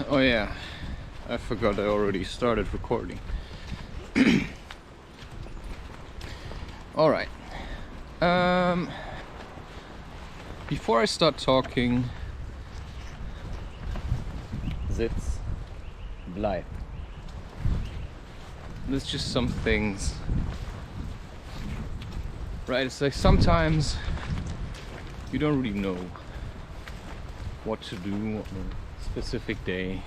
Oh yeah, I forgot I already started recording. All right. Before I start talking, sitz, bleib. There's just some things, right? It's like sometimes you don't really know what to do on a specific day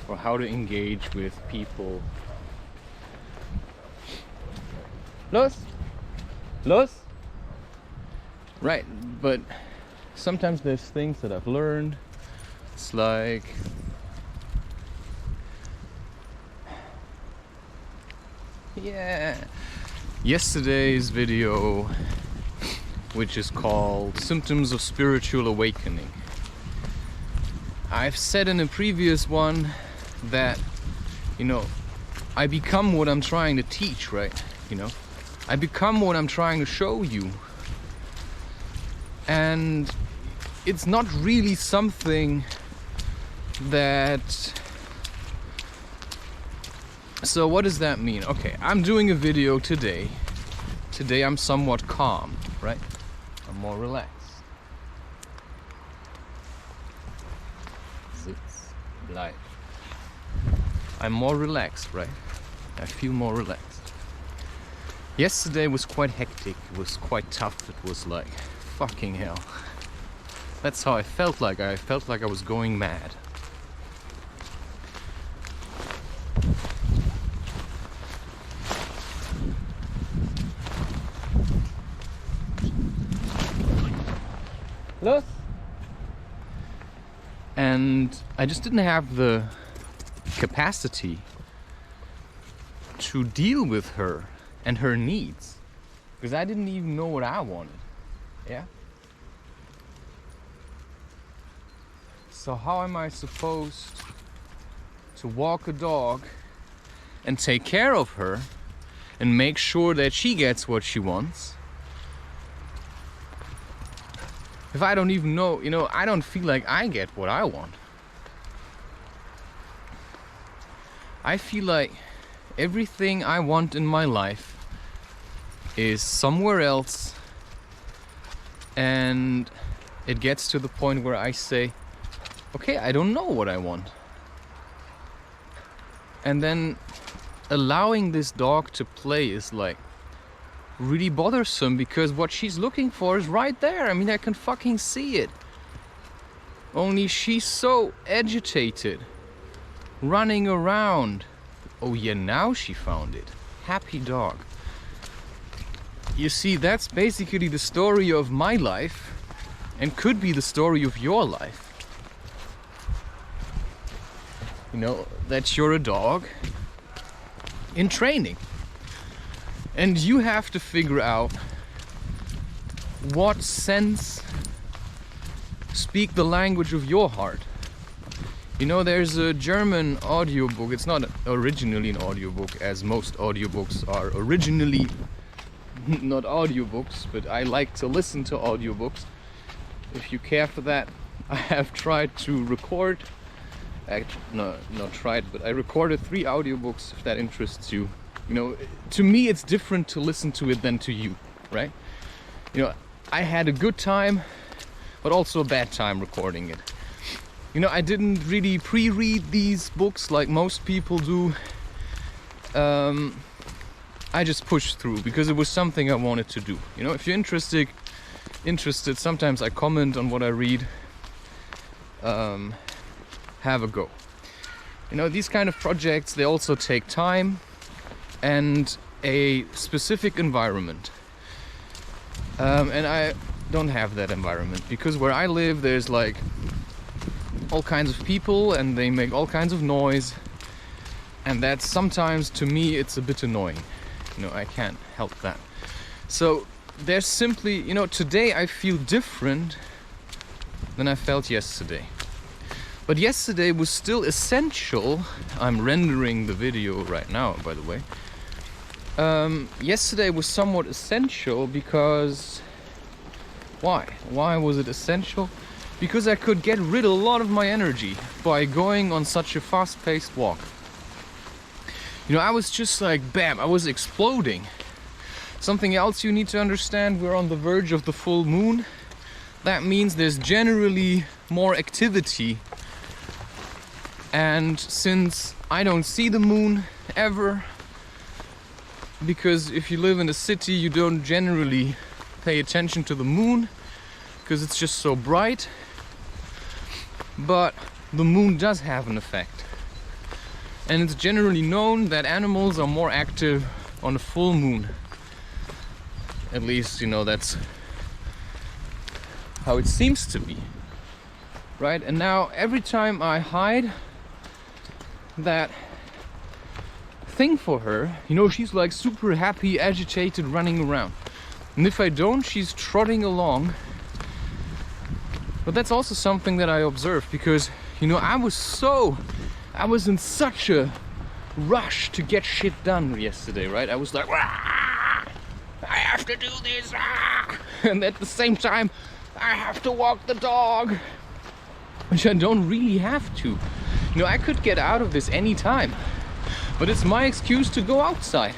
or how to engage with people. Los? Los? Right, but sometimes there's things that I've learned. It's like yesterday's video, which is called Symptoms of Spiritual Awakening. I've said in a previous one that, I become what I'm trying to teach, right? I become what I'm trying to show you. And it's not really something that... So what does that mean? Okay, I'm doing a video today. Today I'm somewhat calm, right? I'm more relaxed. Sitz, bleib. I'm more relaxed, right? I feel more relaxed. Yesterday was quite hectic. It was quite tough. It was like, fucking hell. That's how I felt like. I felt like I was going mad. Los? And I just didn't have the capacity to deal with her and her needs, because I didn't even know what I wanted. Yeah? So how am I supposed to walk a dog and take care of her and make sure that she gets what she wants if I don't even know, I don't feel like I get what I want? I feel like everything I want in my life is somewhere else, and it gets to the point where I say, okay, I don't know what I want. And then allowing this dog to play is like really bothersome, because what she's looking for is right there. I mean, I can fucking see it. Only she's so agitated, running around. Oh yeah, now she found it. Happy dog. You see, that's basically the story of my life, and could be the story of your life. That you're a dog in training. And you have to figure out what sense speak the language of your heart. There's a German audiobook. It's not originally an audiobook, as most audiobooks are originally not audiobooks, but I like to listen to audiobooks. If you care for that, I have tried to record. Not tried, but I recorded 3 audiobooks, if that interests you. To me it's different to listen to it than to you, right? I had a good time, but also a bad time recording it. I didn't really pre-read these books like most people do. I just pushed through because it was something I wanted to do. If you're interested, sometimes I comment on what I read. Have a go. These kind of projects, they also take time and a specific environment. And I don't have that environment, because where I live there's like all kinds of people and they make all kinds of noise, and that's sometimes, to me, it's a bit annoying. I can't help that. So there's simply, today I feel different than I felt yesterday. But yesterday was still essential. I'm rendering the video right now, by the way. Yesterday was somewhat essential because Why? Why was it essential? Because I could get rid of a lot of my energy by going on such a fast-paced walk. You know, I was just like, bam, I was exploding. Something else you need to understand, we're on the verge of the full moon. That means there's generally more activity. And since I don't see the moon ever, because if you live in a city, you don't generally pay attention to the moon because it's just so bright. But the moon does have an effect. And it's generally known that animals are more active on a full moon. At least, you know, that's how it seems to be. Right? And now every time I hide that thing for her, you know, she's like super happy, agitated, running around. And if I don't, she's trotting along. But that's also something that I observed because, you know, I was in such a rush to get shit done yesterday, right? I was like, "Rah! I have to do this, rah!" And at the same time, I have to walk the dog, which I don't really have to. You know, I could get out of this anytime, but it's my excuse to go outside.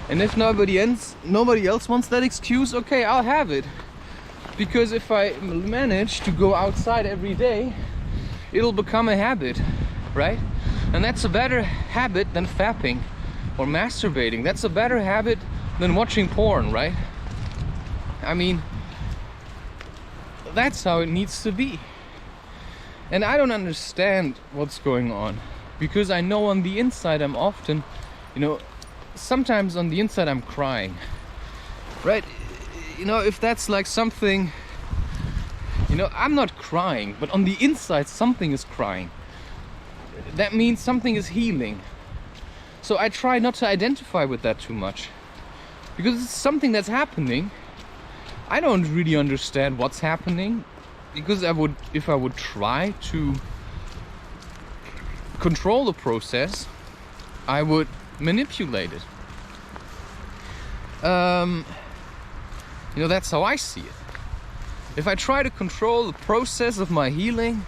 And if nobody else wants that excuse, okay, I'll have it. Because if I manage to go outside every day, it'll become a habit, right? And that's a better habit than fapping or masturbating. That's a better habit than watching porn, right? I mean, that's how it needs to be. And I don't understand what's going on, because I know on the inside I'm often, you know, sometimes on the inside I'm crying, right? You know, if that's like something, you know, I'm not crying, but on the inside something is crying. That means something is healing. So I try not to identify with that too much, because it's something that's happening. I don't really understand what's happening, because if I would try to control the process, I would manipulate it. You know, that's how I see it. If I try to control the process of my healing,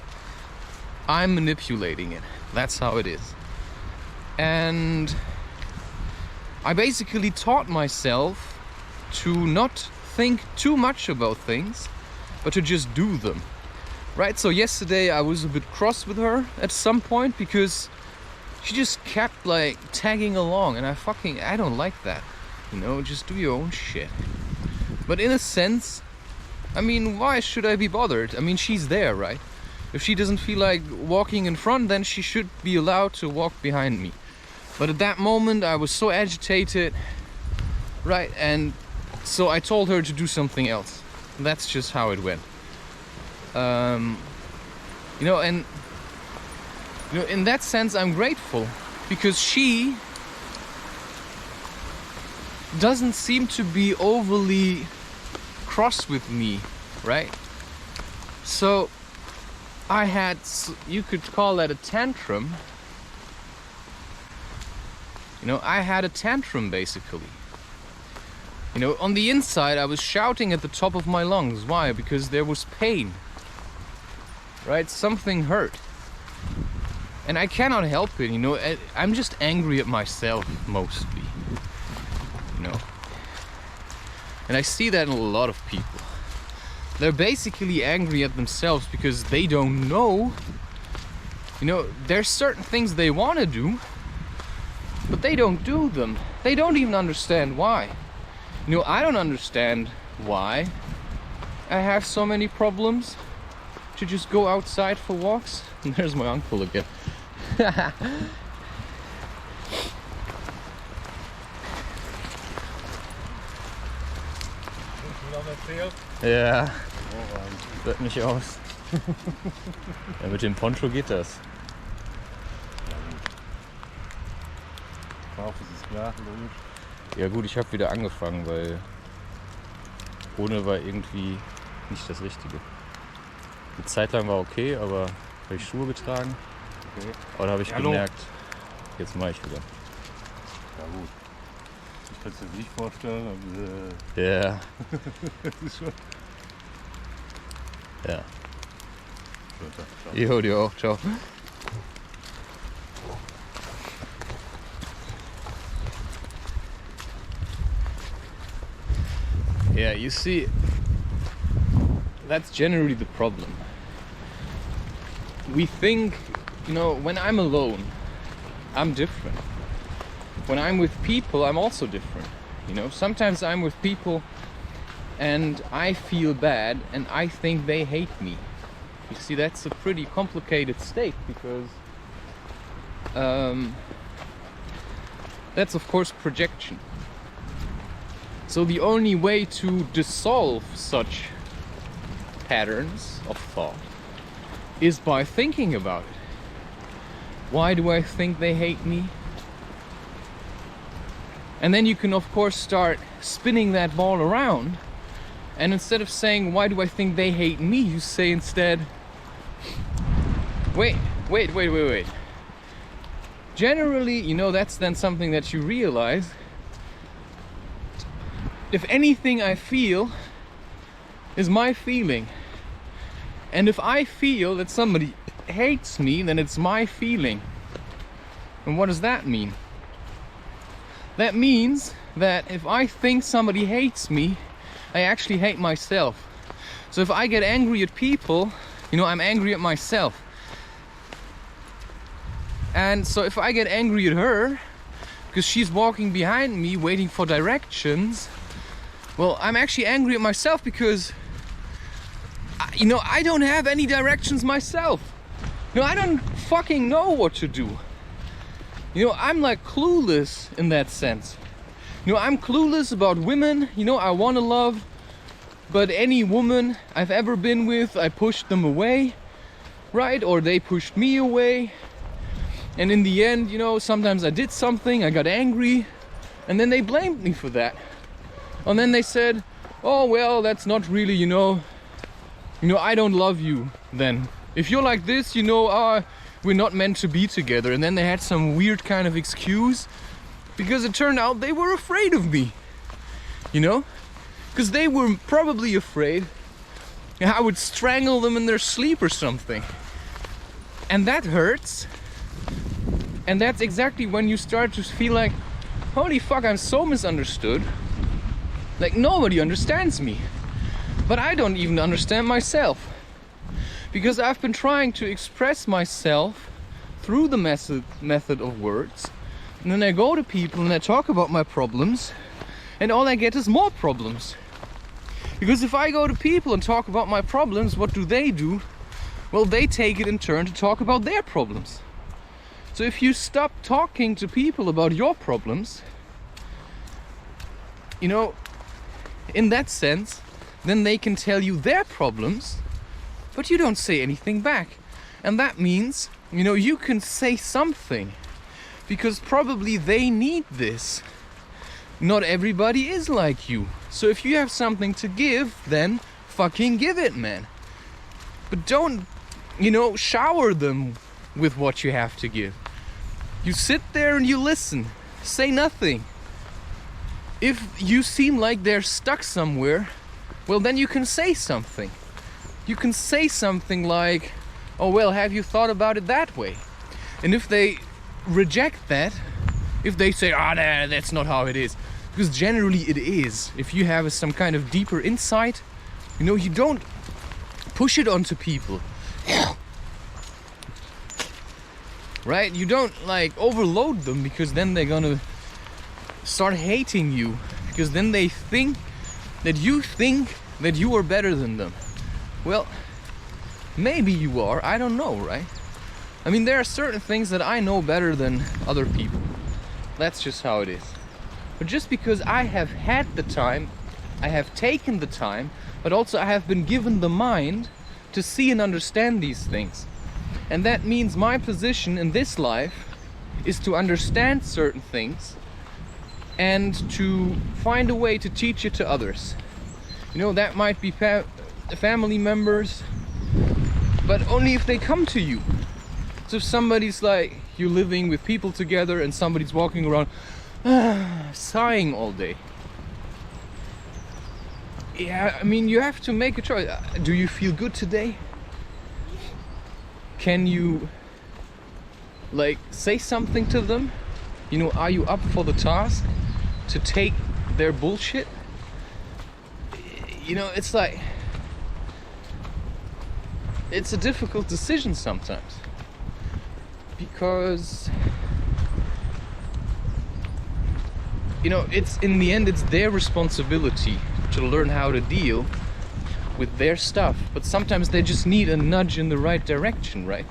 I'm manipulating it. That's how it is. And I basically taught myself to not think too much about things, but to just do them. Right? So yesterday I was a bit cross with her at some point because she just kept like tagging along, and I don't like that. You know, just do your own shit. But in a sense, I mean, why should I be bothered? I mean, she's there, right? If she doesn't feel like walking in front, then she should be allowed to walk behind me. But at that moment I was so agitated, right? And so I told her to do something else. That's just how it went. You know, and you know, in that sense I'm grateful, because she doesn't seem to be overly cross with me, right? So I had, you could call that a tantrum. You know, I had a tantrum basically. You know, on the inside I was shouting at the top of my lungs. Why? Because there was pain, right? Something hurt. And I cannot help it, you know. I'm just angry at myself mostly, you know. And I see that in a lot of people. They're basically angry at themselves because they don't know. You know, there's certain things they want to do, but they don't do them. They don't even understand why. You know, I don't understand why I have so many problems to just go outside for walks. And there's my uncle again. Ja, hört mich aus. Ja, mit dem Poncho geht das. Ist klar, logisch. Ja gut, ich habe wieder angefangen, weil ohne war irgendwie nicht das Richtige. Die Zeit lang war okay, aber habe ich Schuhe getragen. Okay. Aber da habe ich gemerkt, jetzt mache ich wieder. Ja gut. Ich kann es mir nicht vorstellen. Aber, ja. das ist schon... Ja. Ciao. Jo, dir auch. Ciao. Yeah, you see, that's generally the problem. We think, you know, when I'm alone, I'm different. When I'm with people, I'm also different. You know, sometimes I'm with people and I feel bad and I think they hate me. You see, that's a pretty complicated state because that's of course projection. So the only way to dissolve such patterns of thought is by thinking about it. Why do I think they hate me? And then you can of course start spinning that ball around, and instead of saying why do I think they hate me, you say instead, wait. Generally, you know, that's then something that you realize. If anything I feel is my feeling, and if I feel that somebody hates me, then it's my feeling. And what does that mean? That means that if I think somebody hates me, I actually hate myself. So if I get angry at people, you know, I'm angry at myself. And so if I get angry at her because she's walking behind me waiting for directions, well, I'm actually angry at myself because, you know, I don't have any directions myself. You know, I don't fucking know what to do. You know, I'm like clueless in that sense. You know, I'm clueless about women. You know, I want to love, but any woman I've ever been with, I pushed them away, right? Or they pushed me away. And in the end, you know, sometimes I did something, I got angry, and then they blamed me for that. And then they said, oh, well, that's not really, you know, I don't love you then. If you're like this, you know, we're not meant to be together. And then they had some weird kind of excuse because it turned out they were afraid of me, you know? Because they were probably afraid I would strangle them in their sleep or something. And that hurts. And that's exactly when you start to feel like, holy fuck, I'm so misunderstood. Like nobody understands me. But I don't even understand myself. Because I've been trying to express myself through the method of words. And then I go to people and I talk about my problems. And all I get is more problems. Because if I go to people and talk about my problems, what do? Well, they take it in turn to talk about their problems. So if you stop talking to people about your problems, you know, in that sense, then they can tell you their problems, but you don't say anything back. And that means, you know, you can say something, because probably they need this. Not everybody is like you. So if you have something to give, then fucking give it, man. But don't, you know, shower them with what you have to give. You sit there and you listen. Say nothing. If you seem like they're stuck somewhere, well, then you can say something. You can say something like, oh, well, have you thought about it that way? And if they reject that, if they say, oh, nah, that's not how it is, because generally it is. If you have some kind of deeper insight, you know, you don't push it onto people. Right? You don't like overload them, because then they're gonna start hating you, because then they think that you are better than them. Well, maybe you are, I don't know, right? I mean, there are certain things that I know better than other people. That's just how it is. But just because I have had the time, I have taken the time, but also I have been given the mind to see and understand these things. And that means my position in this life is to understand certain things and to find a way to teach it to others. You know, that might be family members, but only if they come to you. So if somebody's like, you're living with people together and somebody's walking around sighing all day, yeah, I mean, you have to make a choice. Do you feel good today? Can you, like, say something to them? You know, are you up for the task to take their bullshit? You know, it's like, it's a difficult decision sometimes, because, you know, it's, in the end, it's their responsibility to learn how to deal with their stuff, but sometimes they just need a nudge in the right direction, right?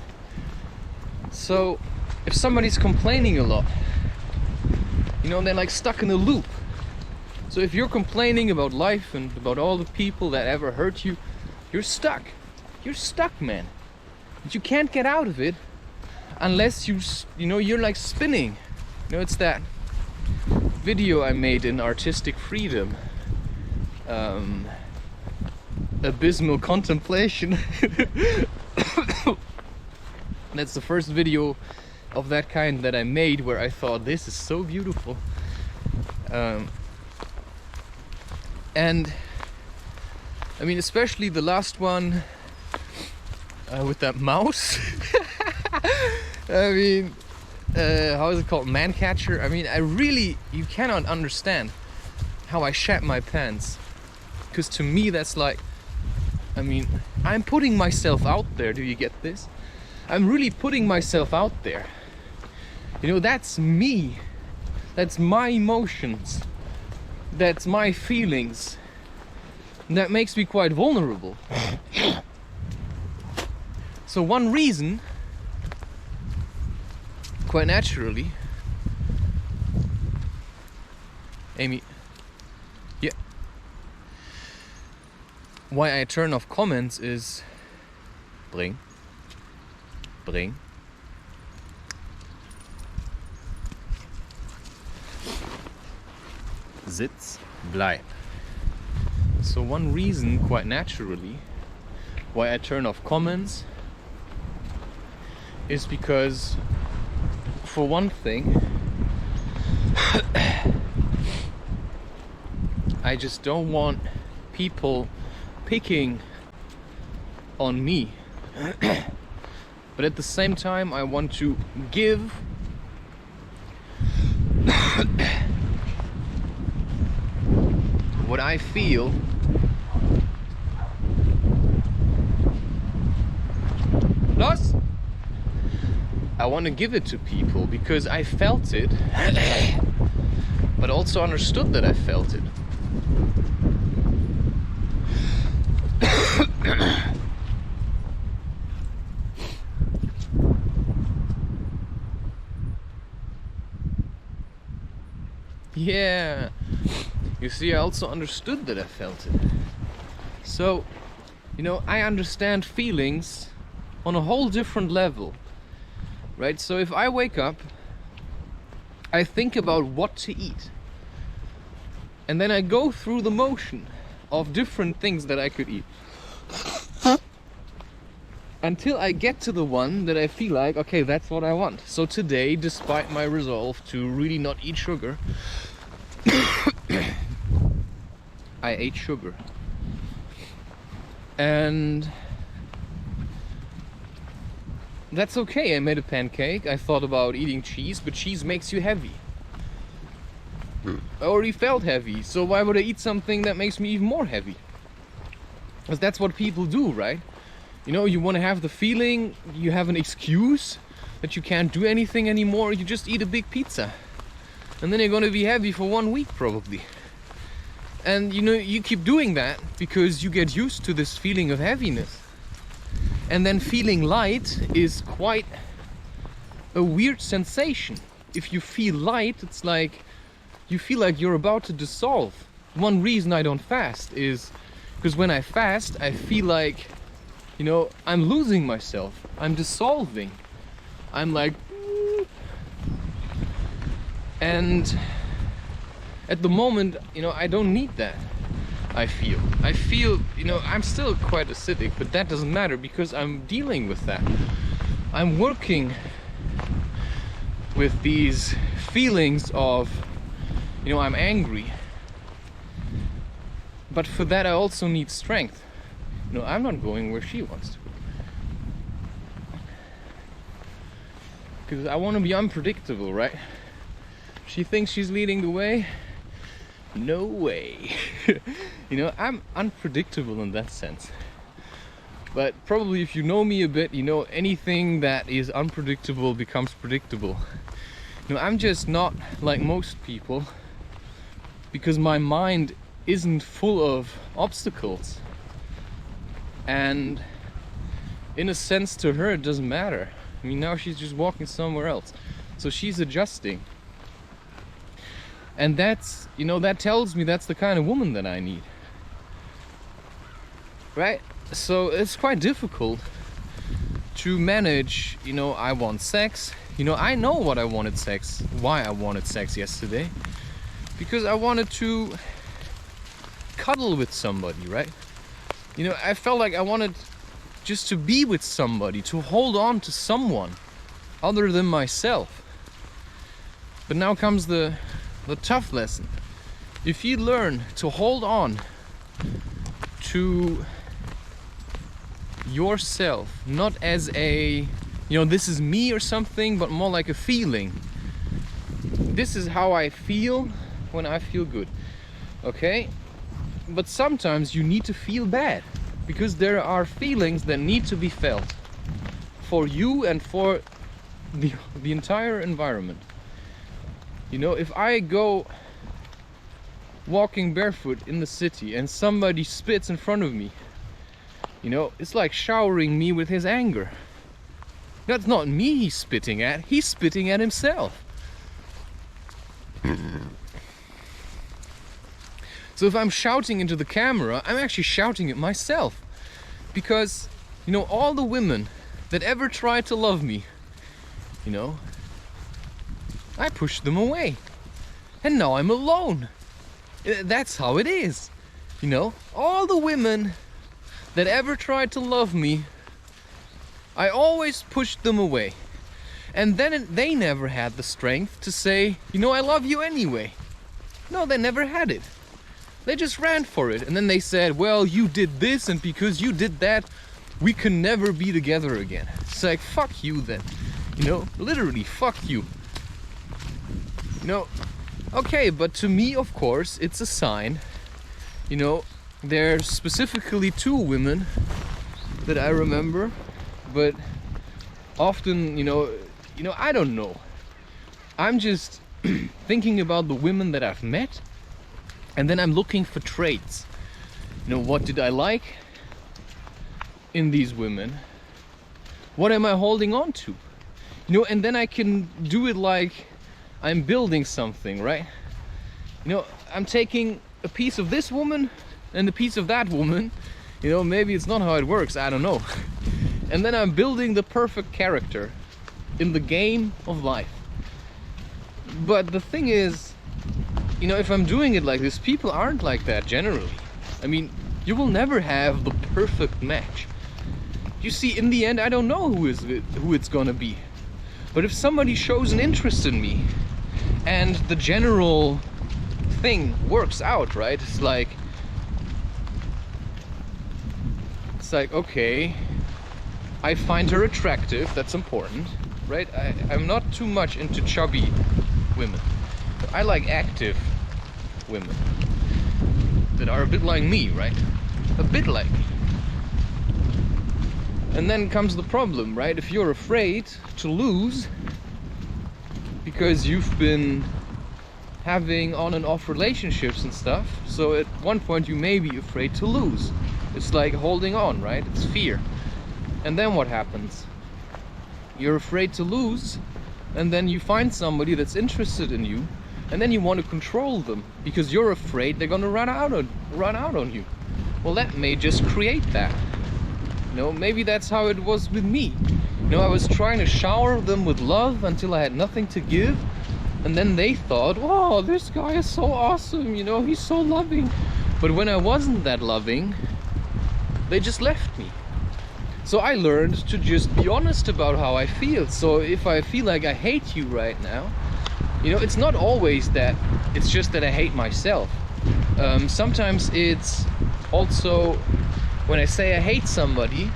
So if somebody's complaining a lot, you know, they're like stuck in a loop. So if you're complaining about life and about all the people that ever hurt you, you're stuck. You're stuck, man. But you can't get out of it unless you know, you're like spinning. You know, it's that video I made in Artistic Freedom. Abysmal Contemplation. That's the first video of that kind that I made, where I thought, this is so beautiful. And I mean, especially the last one with that mouse. I mean, how is it called? Man catcher. I mean, you cannot understand how I shat my pants. Because to me, that's like, I mean, I'm putting myself out there. Do you get this? I'm really putting myself out there. You know, that's me. That's my emotions. That's my feelings. And that makes me quite vulnerable. So one reason, quite naturally, Amy, yeah, why I turn off comments is bring. Sitz, bleib. So one reason, quite naturally, why I turn off comments is because, for one thing, I just don't want people picking on me. But at the same time, I want to give what I feel Los! I want to give it to people because I felt it, but also understood that I felt it. Yeah, you see, I also understood that I felt it. So, you know, I understand feelings on a whole different level, right? So if I wake up, I think about what to eat, and then I go through the motion of different things that I could eat until I get to the one that I feel like, okay, that's what I want. So today, despite my resolve to really not eat sugar, I ate sugar. And that's okay. I made a pancake. I thought about eating cheese, but cheese makes you heavy. I already felt heavy, so why would I eat something that makes me even more heavy? Because that's what people do, right? You know, you want to have the feeling, you have an excuse that you can't do anything anymore, you just eat a big pizza. And then you're going to be heavy for 1 week probably. And you know, you keep doing that because you get used to this feeling of heaviness. And then feeling light is quite a weird sensation. If you feel light, it's like you feel like you're about to dissolve. One reason I don't fast is because when I fast, I feel like, you know, I'm losing myself. I'm dissolving. I'm like... And at the moment, you know, I don't need that. I feel, you know, I'm still quite acidic, but that doesn't matter because I'm dealing with that. I'm working with these feelings of, you know, I'm angry. But for that I also need strength. You know, I'm not going where she wants to. Because I want to be unpredictable, right? She thinks she's leading the way. No way. You know, I'm unpredictable in that sense. But probably if you know me a bit, you know anything that is unpredictable becomes predictable. You know, I'm just not like most people because my mind isn't full of obstacles. And in a sense, to her it doesn't matter. I mean, now she's just walking somewhere else. So she's adjusting. And that's, you know, that tells me that's the kind of woman that I need. Right? So it's quite difficult to manage, you know, I want sex. You know, I know what I wanted sex, why I wanted sex yesterday. Because I wanted to cuddle with somebody, right? You know, I felt like I wanted just to be with somebody, to hold on to someone other than myself. But now comes the tough lesson. If you learn to hold on to yourself, not as a, you know, this is me or something, but more like a feeling. This is how I feel when I feel good. Okay? But sometimes you need to feel bad, because there are feelings that need to be felt for you and for the entire environment. You know, if I go walking barefoot in the city and somebody spits in front of me, you know, it's like showering me with his anger. That's not me he's spitting at himself. So if I'm shouting into the camera, I'm actually shouting at myself. Because, you know, all the women that ever tried to love me, you know, I pushed them away. And now I'm alone. That's how it is. You know, all the women that ever tried to love me, I always pushed them away. And then they never had the strength to say, you know, I love you anyway. No, they never had it. They just ran for it. And then they said, well, you did this, and because you did that, we can never be together again. It's like, fuck you then. You know, literally, fuck you. You know, okay, but to me, of course, it's a sign. You know, there's specifically 2 women that I remember, but often, you know, I don't know. I'm just thinking about the women that I've met, and then I'm looking for traits. You know, what did I like in these women? What am I holding on to? You know, and then I can do it like I'm building something, right? You know, I'm taking a piece of this woman and a piece of that woman. You know, maybe it's not how it works, I don't know. And then I'm building the perfect character in the game of life. But the thing is, you know, if I'm doing it like this, people aren't like that generally. I mean, you will never have the perfect match. You see, in the end, I don't know who it's gonna be. But if somebody shows an interest in me and the general thing works out, right? It's like, okay, I find her attractive, that's important, right? I'm not too much into chubby women. I like active women that are a bit like me, right? A bit like me. And then comes the problem, right? If you're afraid to lose because you've been having on and off relationships and stuff, so at one point you may be afraid to lose. It's like holding on, right? It's fear. And then what happens? You're afraid to lose, and then you find somebody that's interested in you, and then you want to control them because you're afraid they're gonna run out on you. Well, that may just create that. You know, maybe that's how it was with me. You know, I was trying to shower them with love until I had nothing to give, and then they thought, oh, this guy is so awesome, you know, he's so loving. But when I wasn't that loving, they just left me. So I learned to just be honest about how I feel. So if I feel like I hate you right now, you know, it's not always that, it's just that I hate myself. Sometimes it's also when I say I hate somebody,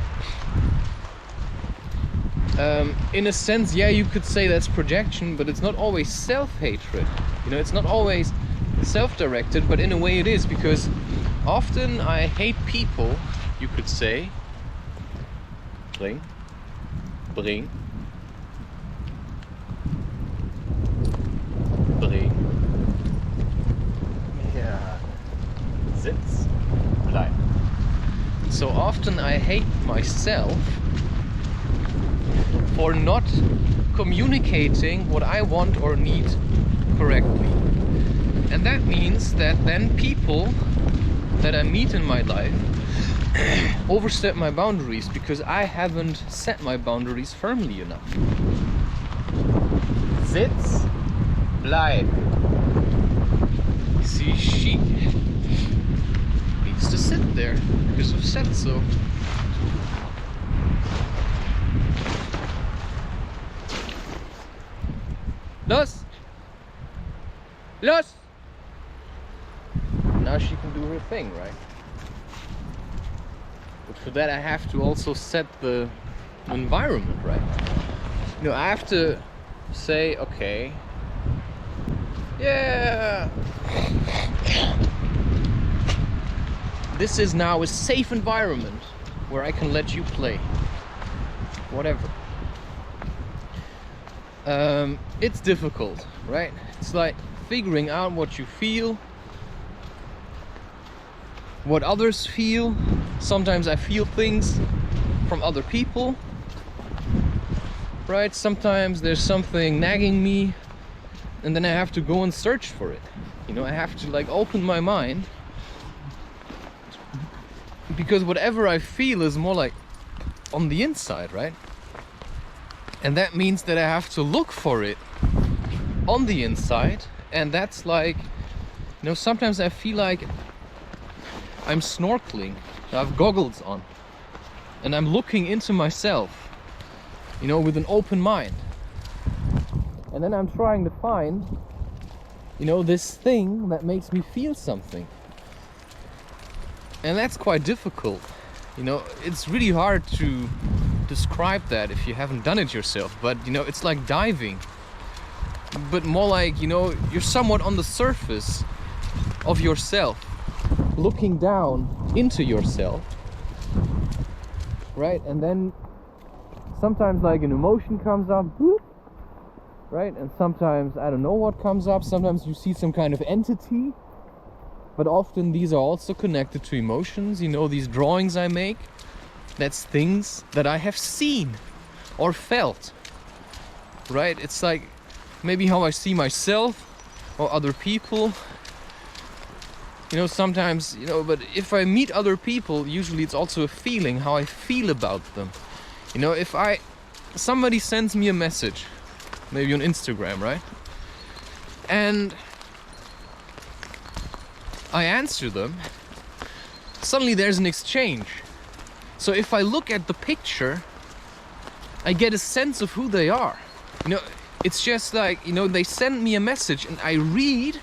in a sense, yeah, you could say that's projection, but it's not always self-hatred. You know, it's not always self-directed, but in a way it is, because often I hate people, you could say. Bring. Bring. Bring. Ja. Sitz. Bleib. So often I hate myself for not communicating what I want or need correctly. And that means that then people that I meet in my life overstep my boundaries because I haven't set my boundaries firmly enough. Sitz, bleib. You see, she needs to sit there because I've said so. Los! Los! Now she can do her thing, right? But for that I have to also set the environment, right? You know, I have to say, okay, yeah, this is now a safe environment where I can let you play. Whatever. It's difficult, right? It's like figuring out what you feel, what others feel. Sometimes I feel things from other people, right? Sometimes there's something nagging me and then I have to go and search for it. You know, I have to like open my mind, because whatever I feel is more like on the inside, right? And that means that I have to look for it on the inside, and that's like, you know, sometimes I feel like I'm snorkeling. I have goggles on and I'm looking into myself, you know, with an open mind, and then I'm trying to find, you know, this thing that makes me feel something, and that's quite difficult. You know, it's really hard to describe that if you haven't done it yourself, but you know, it's like diving, but more like, you know, you're somewhat on the surface of yourself, looking down into yourself, right? And then sometimes like an emotion comes up, whoop, right? And sometimes I don't know what comes up. Sometimes you see some kind of entity, but often these are also connected to emotions. You know, these drawings I make, that's things that I have seen or felt, right? It's like maybe how I see myself or other people. You know, sometimes, you know, but if I meet other people, usually it's also a feeling, how I feel about them. You know, if somebody sends me a message, maybe on Instagram, right? And I answer them, suddenly there's an exchange. So if I look at the picture, I get a sense of who they are. You know, it's just like, you know, they send me a message and I read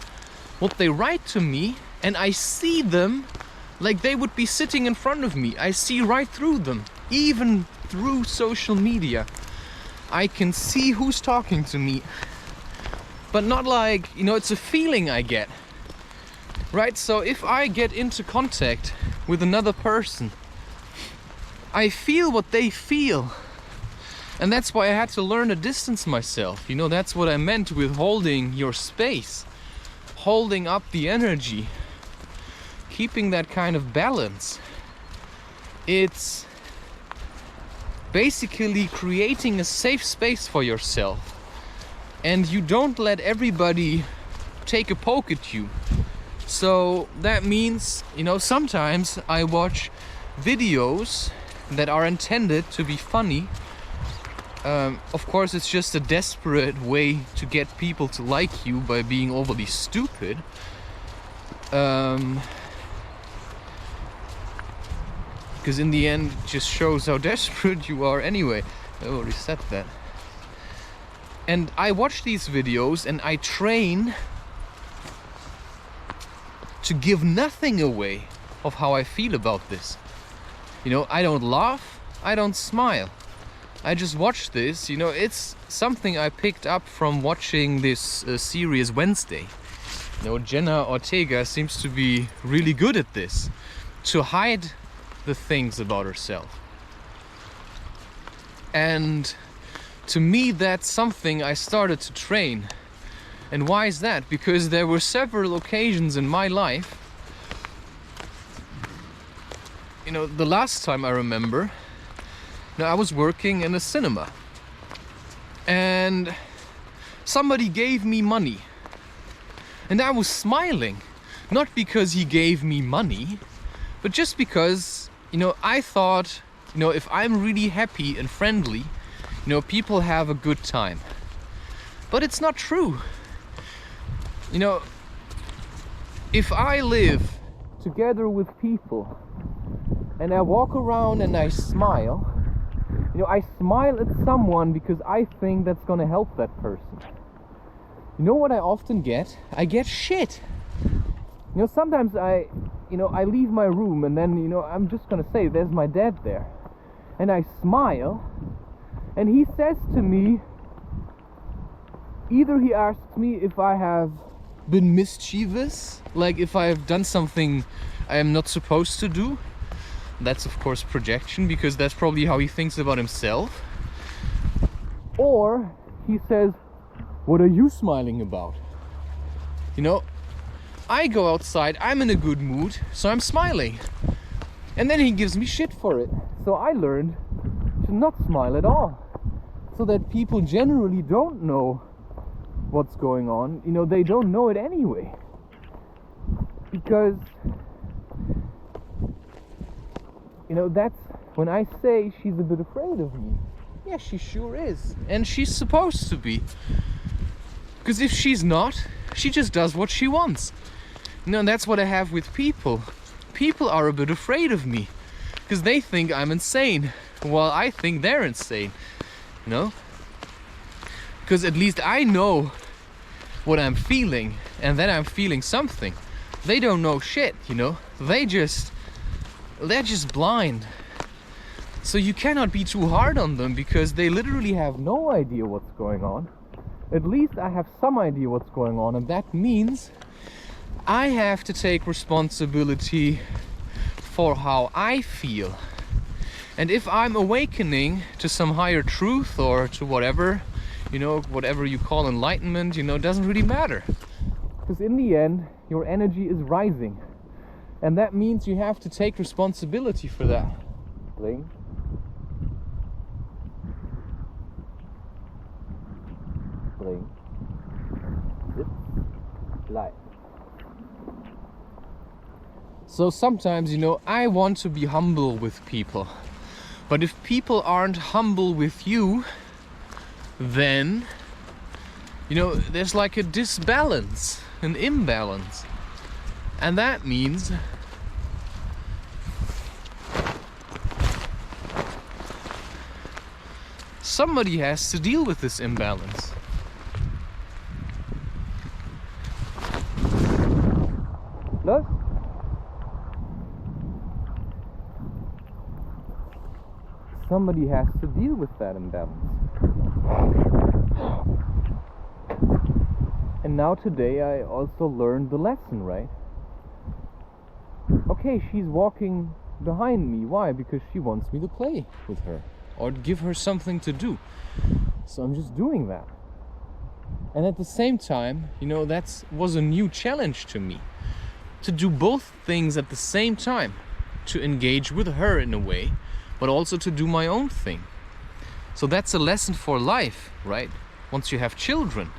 what they write to me, and I see them like they would be sitting in front of me. I see right through them, even through social media. I can see who's talking to me, but not like, you know, it's a feeling I get, right? So if I get into contact with another person, I feel what they feel. And that's why I had to learn to distance myself. You know, that's what I meant with holding your space, holding up the energy, keeping that kind of balance. It's basically creating a safe space for yourself, and you don't let everybody take a poke at you. So that means, you know, sometimes I watch videos that are intended to be funny. Of course, it's just a desperate way to get people to like you by being overly stupid. Because in the end, it just shows how desperate you are anyway. I already said that. And I watch these videos and I train to give nothing away of how I feel about this. You know, I don't laugh, I don't smile. I just watch this. You know, it's something I picked up from watching this series Wednesday. You know, Jenna Ortega seems to be really good at this, to hide the things about herself. And to me, that's something I started to train. And why is that? Because there were several occasions in my life. You know, the last time I remember, I was working in a cinema. And somebody gave me money. And I was smiling. Not because he gave me money, but just because, you know, I thought, you know, if I'm really happy and friendly, you know, people have a good time. But it's not true. You know, if I live together with people and I walk around and I smile, you know, I smile at someone because I think that's gonna help that person. You know what I often get? I get shit. You know, sometimes I leave my room and then, you know, I'm just gonna say, there's my dad there. And I smile and he says to me, either he asks me if I have been mischievous, like if I have done something I am not supposed to do. That's of course projection, because that's probably how he thinks about himself. Or he says, what are you smiling about? You know, I go outside, I'm in a good mood, so I'm smiling. And then he gives me shit for it. So I learned to not smile at all. So that people generally don't know what's going on. You know, they don't know it anyway. Because, you know, that's when I say she's a bit afraid of me. Yeah, she sure is. And she's supposed to be. Because if she's not, she just does what she wants. You know, and that's what I have with people. People are a bit afraid of me. Because they think I'm insane. While I think they're insane. You know? Because at least I know what I'm feeling, and then I'm feeling something. They don't know shit, you know? They're just blind. So you cannot be too hard on them, because they literally have no idea what's going on. At least I have some idea what's going on, and that means I have to take responsibility for how I feel. And if I'm awakening to some higher truth or to whatever, you know, whatever you call enlightenment, you know, doesn't really matter. Because in the end, your energy is rising. And that means you have to take responsibility for that. Bling. Bling. Zip. Light. So sometimes, you know, I want to be humble with people. But if people aren't humble with you, then, you know, there's like a disbalance, an imbalance. And that means somebody has to deal with this imbalance. Look. Somebody has to deal with that imbalance. And now today I also learned the lesson, right? Okay, she's walking behind me. Why? Because she wants me to play with her or give her something to do. So I'm just doing that. And at the same time, you know, that was a new challenge to me. To do both things at the same time. To engage with her in a way, but also to do my own thing. So that's a lesson for life, right? Once you have children,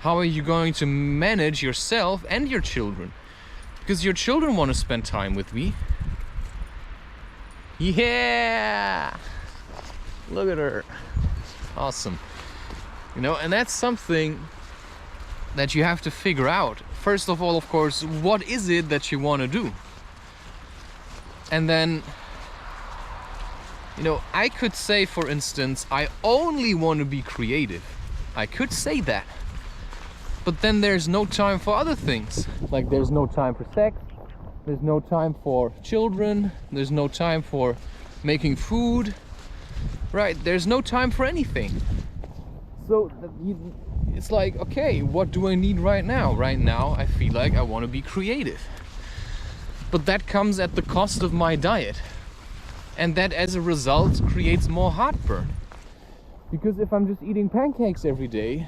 how are you going to manage yourself and your children? Because your children want to spend time with me. Yeah! Look at her. Awesome. You know, and that's something that you have to figure out. First of all, of course, what is it that you want to do? And then, you know, I could say, for instance, I only want to be creative. I could say that. But then there's no time for other things. Like there's no time for sex, there's no time for children, there's no time for making food, right? There's no time for anything. So it's like, okay, what do I need right now? Right now I feel like I want to be creative. But that comes at the cost of my diet. And that as a result creates more heartburn. Because if I'm just eating pancakes every day,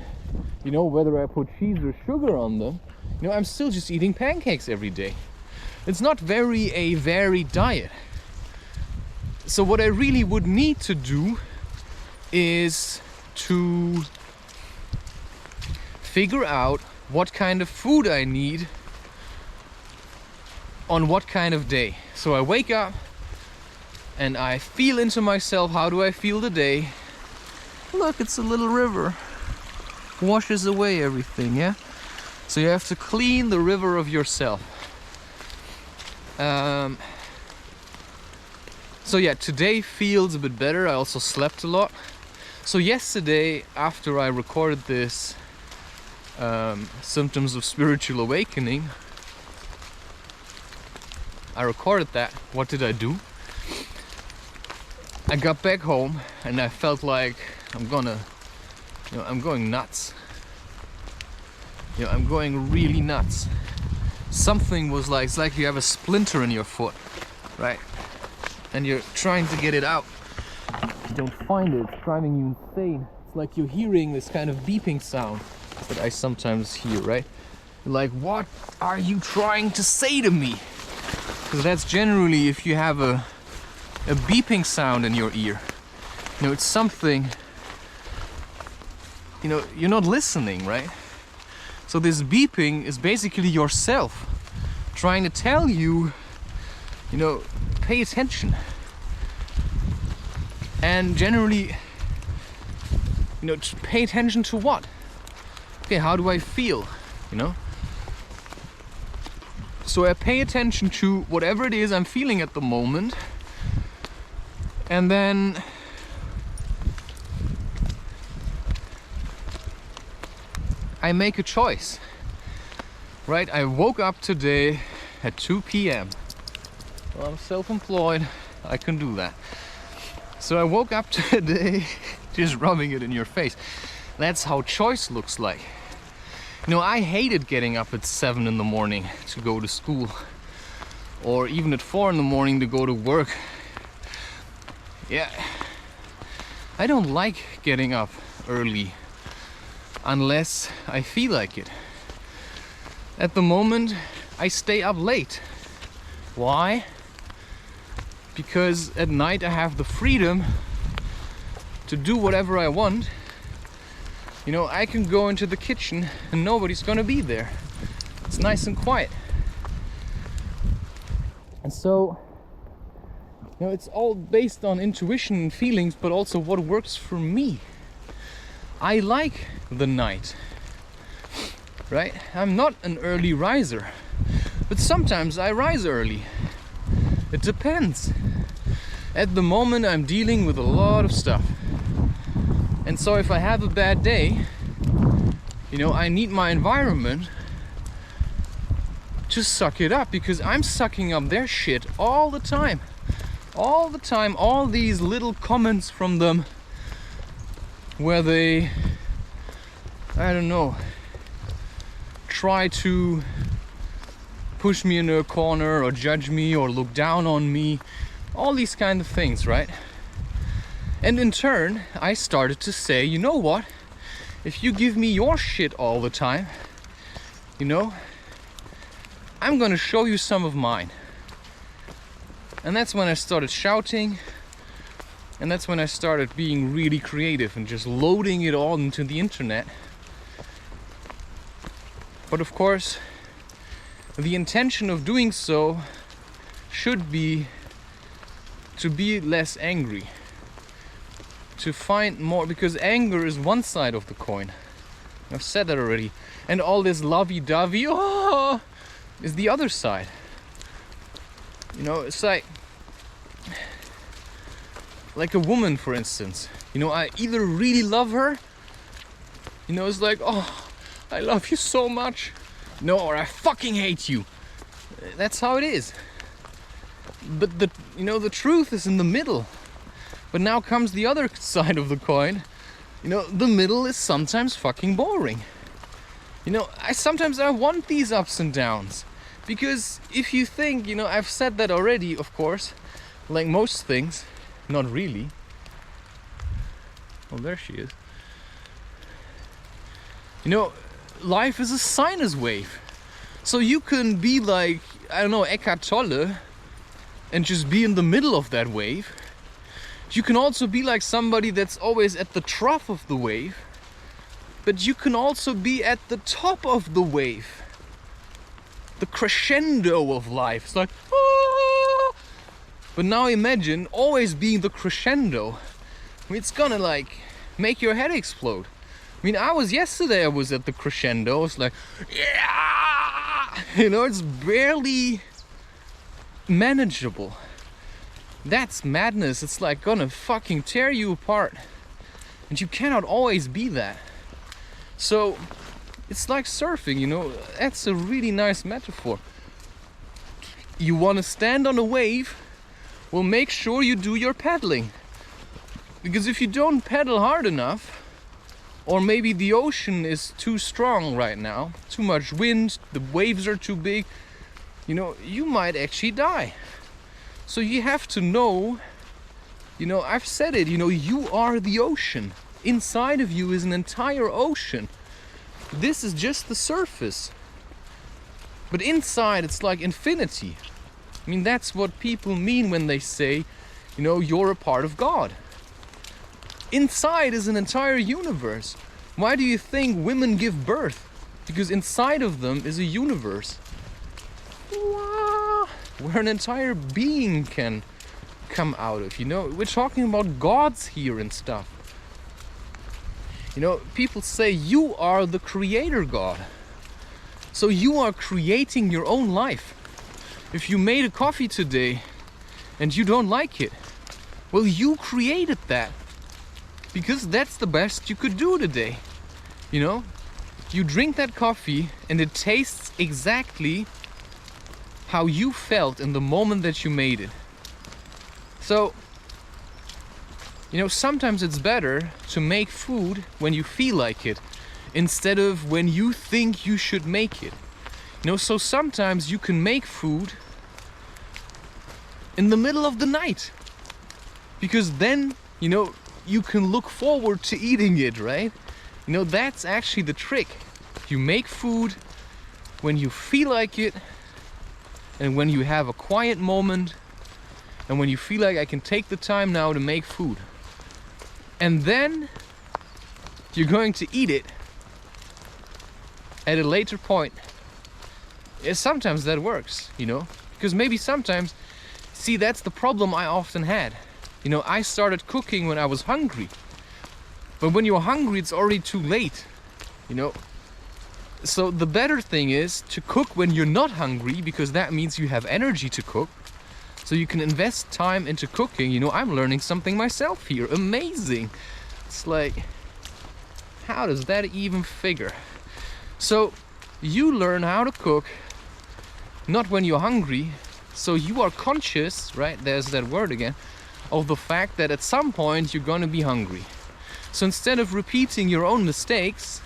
you know, whether I put cheese or sugar on them, you know, I'm still just eating pancakes every day. It's not a varied diet. So what I really would need to do is to figure out what kind of food I need on what kind of day. So I wake up and I feel into myself, how do I feel today? Look, it's a little river. Washes away everything, yeah? So you have to clean the river of yourself. So yeah, today feels a bit better. I also slept a lot. So yesterday, after I recorded this Symptoms of Spiritual Awakening, I recorded that. What did I do? I got back home and I felt like I'm going nuts. You know, I'm going really nuts. Something was like, it's like you have a splinter in your foot, right? And you're trying to get it out. You don't find it, it's driving you insane. It's like you're hearing this kind of beeping sound that I sometimes hear, right? You're like, what are you trying to say to me? Because that's generally if you have a beeping sound in your ear. You know, it's something, you know, you're not listening, right? So this beeping is basically yourself trying to tell you, you know, pay attention. And generally, you know, to pay attention to what? Okay, how do I feel, you know? So I pay attention to whatever it is I'm feeling at the moment, and then I make a choice, right? I woke up today at 2 p.m. Well, I'm self-employed, I can do that. So I woke up today just rubbing it in your face. That's how choice looks like. You know, I hated getting up at 7 in the morning to go to school, or even at 4 in the morning to go to work. Yeah, I don't like getting up early unless I feel like it. At the moment, I stay up late. Why? Because at night I have the freedom to do whatever I want. You know, I can go into the kitchen and nobody's gonna be there. It's nice and quiet. And so, you know, it's all based on intuition and feelings, but also what works for me. I like the night, right? I'm not an early riser, but sometimes I rise early. It depends. At the moment I'm dealing with a lot of stuff. And so if I have a bad day, you know, I need my environment to suck it up, because I'm sucking up their shit all the time. All the time, all these little comments from them where they, I don't know, try to push me into a corner or judge me or look down on me, all these kind of things, right? And in turn, I started to say, you know what? If you give me your shit all the time, you know, I'm gonna show you some of mine. And that's when I started shouting, and that's when I started being really creative and just loading it all into the internet. But of course, the intention of doing so should be to be less angry, to find more, because anger is one side of the coin. I've said that already. And all this lovey-dovey is the other side. You know, it's like a woman, for instance. You know, I either really love her, you know, it's like, oh, I love you so much. No, or I fucking hate you. That's how it is. But the truth is in the middle. But now comes the other side of the coin. The middle is sometimes fucking boring. Sometimes I want these ups and downs. Because if you think, I've said that already, of course, like most things, not really. Oh, there she is. Life is a sinus wave. So you can be like, I don't know, Eckhart Tolle and just be in the middle of that wave. You can also be like somebody that's always at the trough of the wave. But you can also be at the top of the wave. The crescendo of life. It's like, ah! But now imagine always being the crescendo. It's gonna like make your head explode. Yesterday I was at the crescendo. It's like, yeah! It's barely manageable. That's madness. It's like gonna fucking tear you apart. And you cannot always be that. So it's like surfing, that's a really nice metaphor. You want to stand on a wave? Well, make sure you do your paddling. Because if you don't paddle hard enough, or maybe the ocean is too strong right now, too much wind, the waves are too big, you might actually die. So you have to know, I've said it, you are the ocean. Inside of you is an entire ocean. This is just the surface. But inside it's like infinity. That's what people mean when they say, you're a part of God. Inside is an entire universe. Why do you think women give birth? Because inside of them is a universe. Where an entire being can come out of. We're talking about gods here and stuff. People say you are the creator God. So you are creating your own life. If you made a coffee today and you don't like it, well, you created that. Because that's the best you could do today. You drink that coffee and it tastes exactly how you felt in the moment that you made it. So, sometimes it's better to make food when you feel like it, instead of when you think you should make it. So sometimes you can make food in the middle of the night. Because then, you can look forward to eating it, right? That's actually the trick. You make food when you feel like it, and when you have a quiet moment, and when you feel like I can take the time now to make food. And then you're going to eat it at a later point. Sometimes that works, because maybe sometimes, see, that's the problem I often had. I started cooking when I was hungry. But when you're hungry, it's already too late, So the better thing is to cook when you're not hungry, because that means you have energy to cook. So you can invest time into cooking. I'm learning something myself here. Amazing. It's like, how does that even figure? So you learn how to cook not when you're hungry. So you are conscious, right? There's that word again, of the fact that at some point you're gonna be hungry. So instead of repeating your own mistakes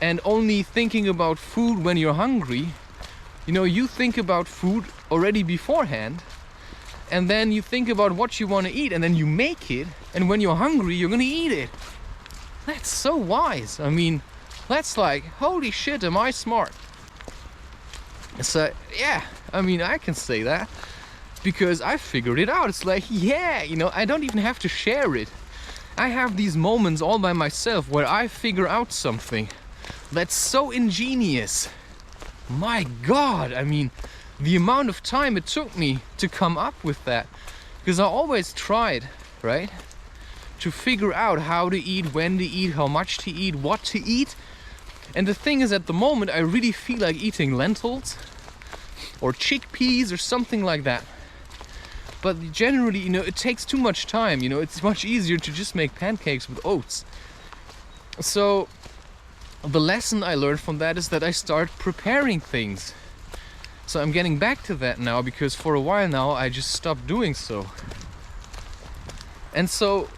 and only thinking about food when you're hungry, you think about food already beforehand. And then you think about what you want to eat, and then you make it, and when you're hungry, you're gonna eat it. That's so wise. That's like, holy shit, am I smart? So, yeah, I can say that, because I figured it out. It's like, yeah, I don't even have to share it. I have these moments all by myself where I figure out something that's so ingenious. My God, the amount of time it took me to come up with that, because I always tried, right, to figure out how to eat, when to eat, how much to eat, what to eat. And the thing is, at the moment I really feel like eating lentils or chickpeas or something like that. But generally, it takes too much time. It's much easier to just make pancakes with oats. So the lesson I learned from that is that I start preparing things. So I'm getting back to that now, because for a while now I just stopped doing so. And so,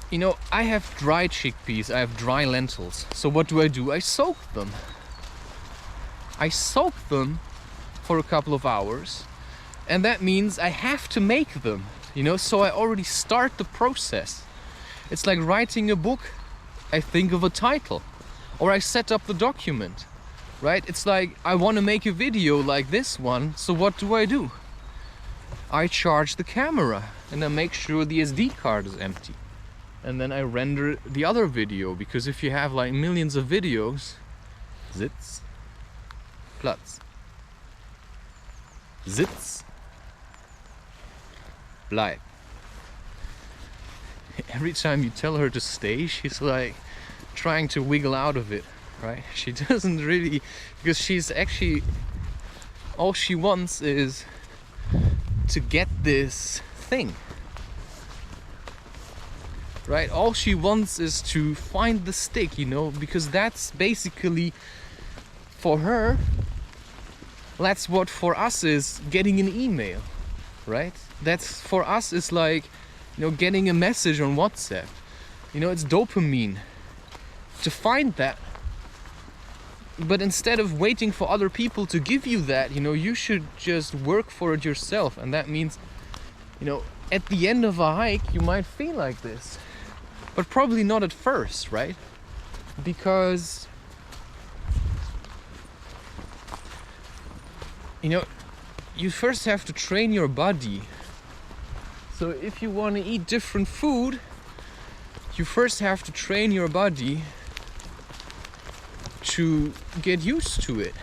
you know, I have dry chickpeas, I have dry lentils. So what do? I soak them. I soak them for a couple of hours, and that means I have to make them, you know, so I already start the process. It's like writing a book. I think of a title, or I set up the document, right? It's like I want to make a video like this one, so what do? I charge the camera and I make sure the SD card is empty. And then I render the other video, because if you have like millions of videos, Sitz, Platz, Sitz, bleib. Every time you tell her to stay, she's like trying to wiggle out of it, right? She doesn't really, because she's actually, all she wants is to get this thing, right? All she wants is to find the stick, you know, because that's basically, for her, that's what for us is getting an email, right? That's for us is like, you know, getting a message on WhatsApp. You know, it's dopamine to find that. But instead of waiting for other people to give you that, you know, you should just work for it yourself. And that means, you know, at the end of a hike, you might feel like this, but probably not at first, right? Because, you know, you first have to train your body. So if you want to eat different food, you first have to train your body to get used to it.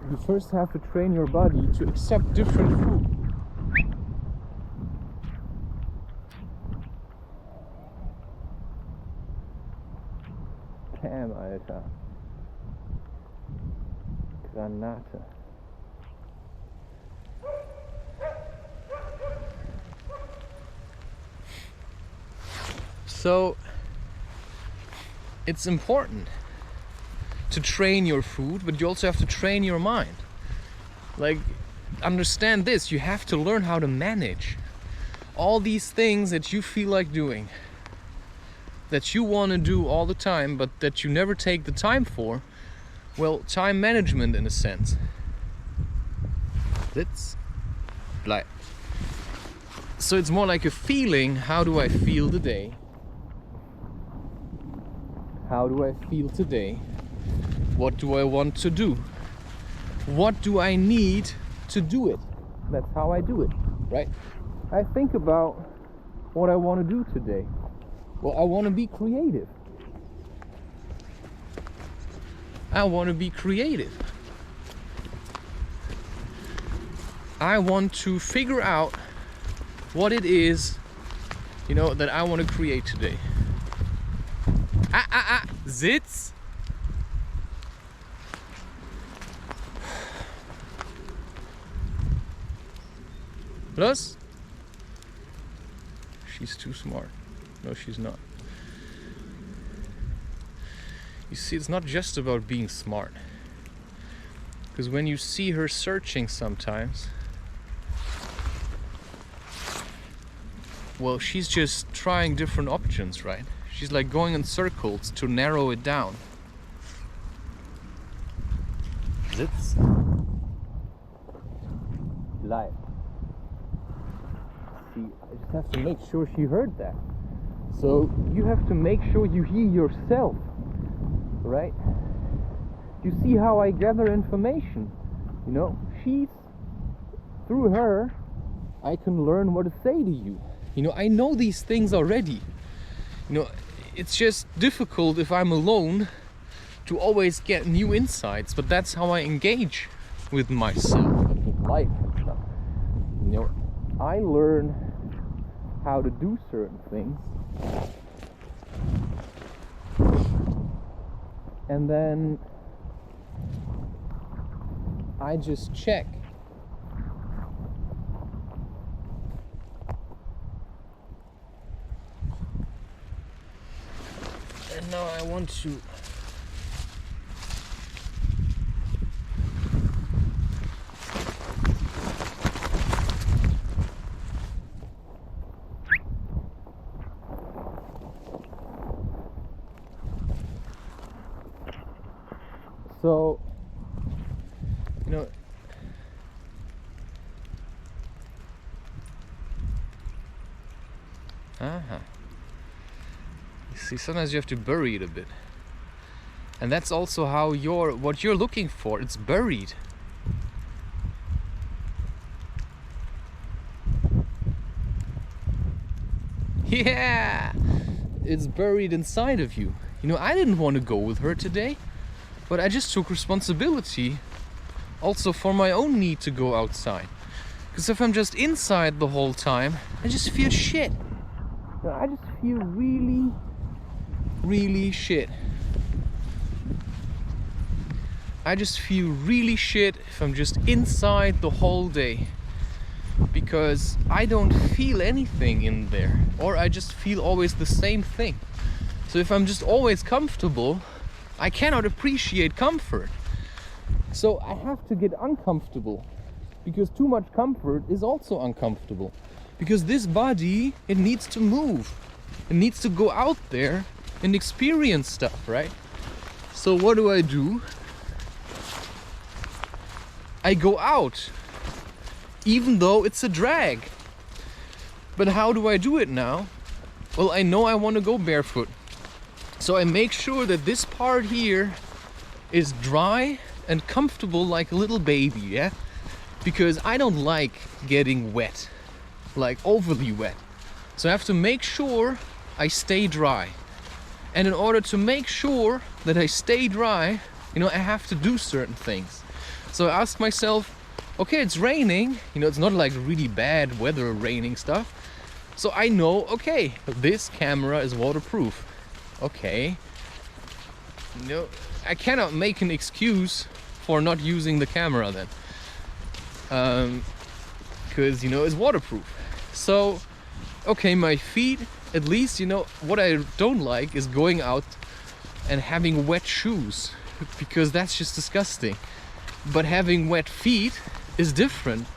You first have to train your body to accept different food. Damn, Alter. Granate. So it's important to train your food, but you also have to train your mind. Like, understand this, you have to learn how to manage all these things that you feel like doing, that you want to do all the time, but that you never take the time for. Well, time management in a sense. Sitz, bleib. So it's more like a feeling. How do I feel today? How do I feel today? What do I want to do? What do I need to do it? That's how I do it, right? I think about what I want to do today. Well, I want to be creative. I want to be creative. I want to figure out what it is, you know, that I want to create today. Sitz. Los? She's too smart. No, she's not. You see, it's not just about being smart. Because when you see her searching sometimes, well, she's just trying different options, right? She's like going in circles to narrow it down. Sitz. Live. See, I just have to make sure she heard that. So you have to make sure you hear yourself, right? You see how I gather information, you know? Through her, I can learn what to say to you. You know, I know these things already. You know, it's just difficult if I'm alone to always get new insights, but that's how I engage with myself, with life and stuff. You know, I learn how to do certain things, and then I just check And now I want to so, you know, you see, sometimes you have to bury it a bit, and that's also how what you're looking for, it's buried. Yeah, it's buried inside of you. You know, I didn't want to go with her today, but I just took responsibility also for my own need to go outside. Because if I'm just inside the whole time, I just feel shit. I just feel really, really shit. I just feel really shit if I'm just inside the whole day. Because I don't feel anything in there. Or I just feel always the same thing. So if I'm just always comfortable, I cannot appreciate comfort. So I have to get uncomfortable, because too much comfort is also uncomfortable. Because this body, it needs to move. It needs to go out there and experience stuff, right? So what do? I go out, even though it's a drag. But how do I do it now? Well, I know I want to go barefoot. So I make sure that this part here is dry and comfortable like a little baby, yeah? Because I don't like getting wet, like overly wet. So I have to make sure I stay dry. And in order to make sure that I stay dry, you know, I have to do certain things. So I ask myself, okay, it's raining, you know, it's not like really bad weather raining stuff. So I know, okay, this camera is waterproof. Okay, no, I cannot make an excuse for not using the camera then, because you know it's waterproof. So okay, my feet, at least, you know, what I don't like is going out and having wet shoes, because that's just disgusting. But having wet feet is different,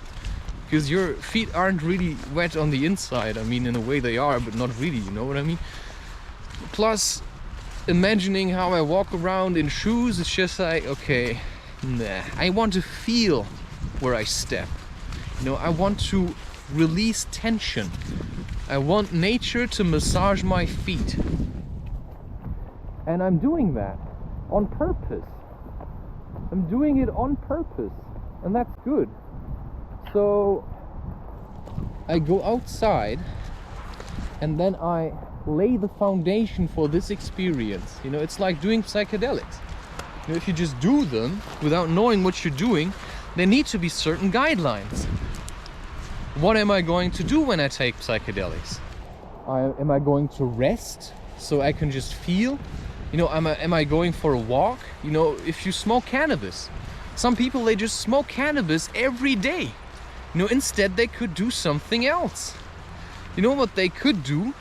because your feet aren't really wet on the inside. I mean, in a way they are, but not really, you know what I mean? Plus, imagining how I walk around in shoes, it's just like, okay, nah, I want to feel where I step. You know, I want to release tension. I want nature to massage my feet. And I'm doing that on purpose. I'm doing it on purpose, and that's good. So I go outside, and then I lay the foundation for this experience. You know, it's like doing psychedelics. You know, if you just do them without knowing what you're doing, there need to be certain guidelines. What am I going to do when I take psychedelics? Am I going to rest so I can just feel? You know, am I going for a walk? You know, if you smoke cannabis, some people, they just smoke cannabis every day. You know, instead they could do something else. You know what they could do?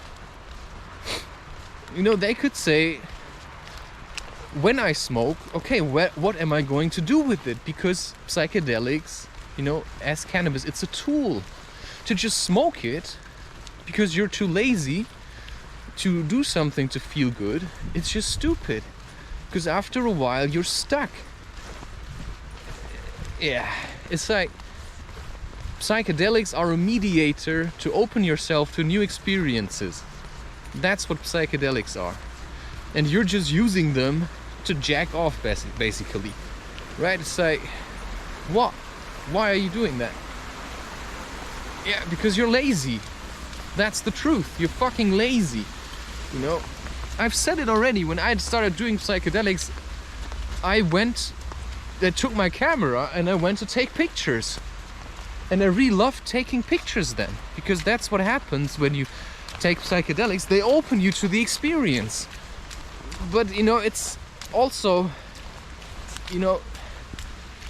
You know, they could say, when I smoke, okay, what am I going to do with it? Because psychedelics, you know, as cannabis, it's a tool. To just smoke it because you're too lazy to do something to feel good, it's just stupid. Because after a while, you're stuck. Yeah, it's like psychedelics are a mediator to open yourself to new experiences. That's what psychedelics are. And you're just using them to jack off, basically. Right? It's like, what? Why are you doing that? Yeah, because you're lazy. That's the truth. You're fucking lazy. You know, I've said it already. When I started doing psychedelics, I took my camera and I went to take pictures. And I really loved taking pictures then, because that's what happens when you take psychedelics. They open you to the experience. But you know, it's also, you know,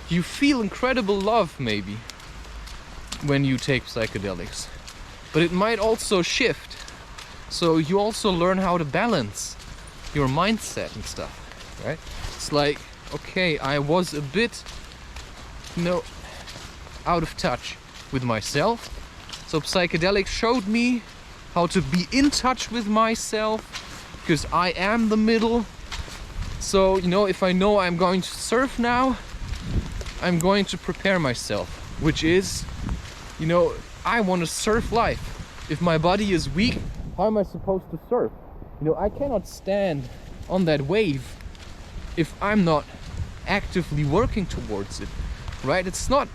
you feel incredible love maybe when you take psychedelics, but it might also shift. So you also learn how to balance your mindset and stuff, right? It's like, okay, I was a bit, out of touch with myself. So psychedelics showed me how to be in touch with myself, because I am the middle. So, if I know I'm going to surf now, I'm going to prepare myself, which is, I want to surf life. If my body is weak, how am I supposed to surf? I cannot stand on that wave if I'm not actively working towards it, right? It's not,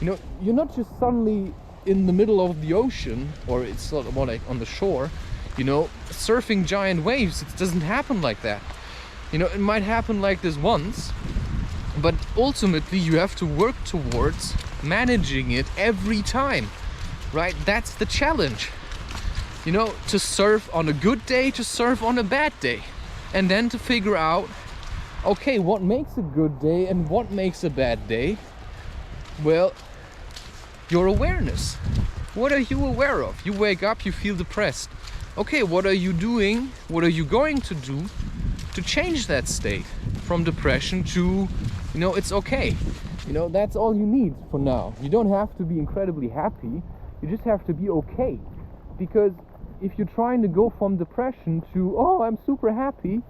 you're not just suddenly in the middle of the ocean, or it's not more like on the shore, surfing giant waves. It doesn't happen like that. It might happen like this once, but ultimately you have to work towards managing it every time, right? That's the challenge. To surf on a good day, to surf on a bad day, and then to figure out, okay, what makes a good day and what makes a bad day? Well, your awareness. What are you aware of? You wake up, you feel depressed. Okay, what are you doing? What are you going to do to change that state from depression to, it's okay? That's all you need for now. You don't have to be incredibly happy. You just have to be okay. Because if you're trying to go from depression to, oh, I'm super happy,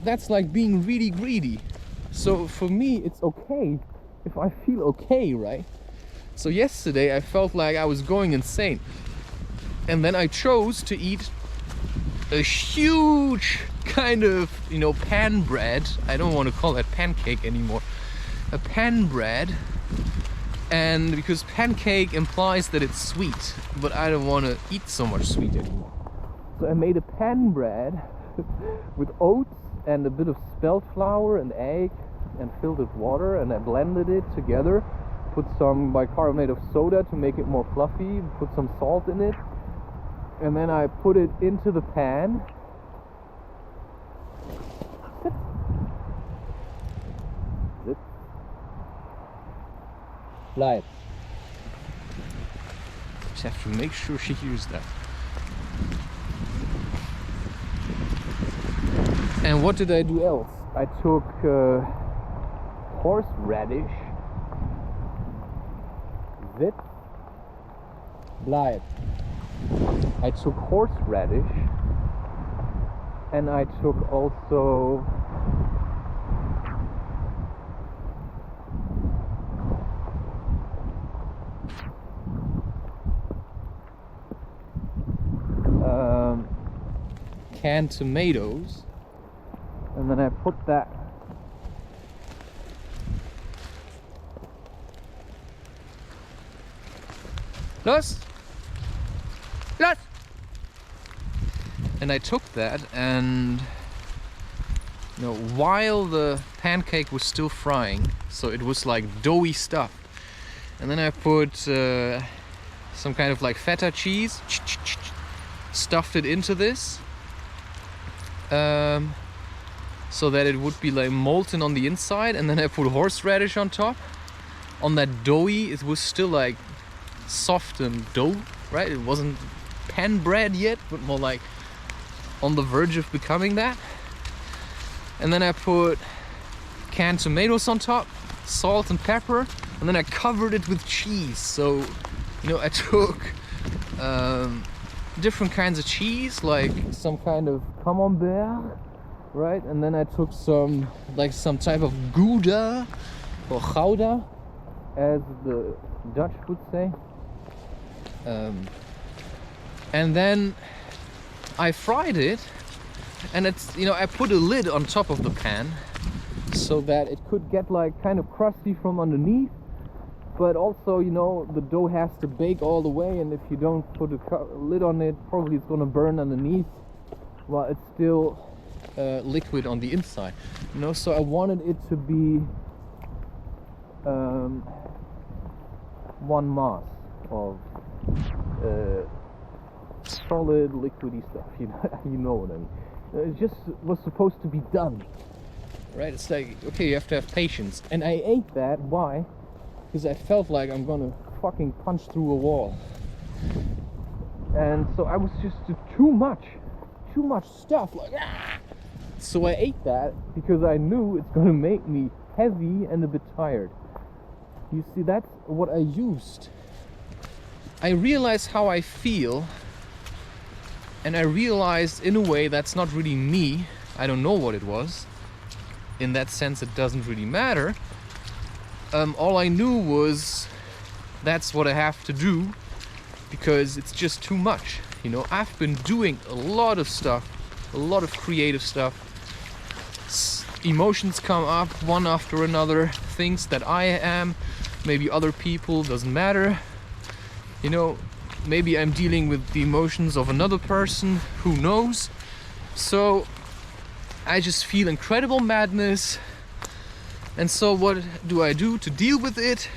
that's like being really greedy. So for me, it's okay if I feel okay, right? So yesterday I felt like I was going insane. And then I chose to eat a huge kind of, pan bread. I don't want to call that pancake anymore. A pan bread. And because pancake implies that it's sweet, but I don't want to eat so much sweet anymore. So I made a pan bread with oats and a bit of spelt flour and egg and filled with water, and I blended it together. Put some bicarbonate of soda to make it more fluffy, put some salt in it, and then I put it into the pan. Light. Just have to make sure she hears that. And what did I do else? I took horseradish. Zit. Bleib. I took horseradish, and I took also canned tomatoes, and then I put that Los! And I took that, and while the pancake was still frying, so it was like doughy stuff, and then I put some kind of like feta cheese, stuffed it into this, so that it would be like molten on the inside, and then I put horseradish on top. On that doughy, it was still like soft and dough, right? It wasn't pan bread yet, but more like on the verge of becoming that. And then I put canned tomatoes on top, salt and pepper, and then I covered it with cheese. So, I took different kinds of cheese, like some kind of camembert, right? And then I took some type of Gouda or Gouda, as the Dutch would say. And then I fried it, and it's, I put a lid on top of the pan so that it could get like kind of crusty from underneath, but also, the dough has to bake all the way, and if you don't put a lid on it, probably it's gonna burn underneath while it's still liquid on the inside. So I wanted it to be one mass of solid liquidy stuff, you know what I mean. It just was supposed to be done, right? It's like, okay, you have to have patience. And I ate that. Why? Because I felt like I'm gonna fucking punch through a wall. And so I was just too much stuff, like So I ate that because I knew it's gonna make me heavy and a bit tired. You see, that's what I used. I realized how I feel, and I realized in a way that's not really me. I don't know what it was. In that sense, it doesn't really matter. All I knew was that's what I have to do because it's just too much. You know, I've been doing a lot of stuff, a lot of creative stuff. Emotions come up one after another, things that I am, maybe other people, doesn't matter. You know, maybe I'm dealing with the emotions of another person, who knows. So I just feel incredible madness. And so what do I do to deal with it?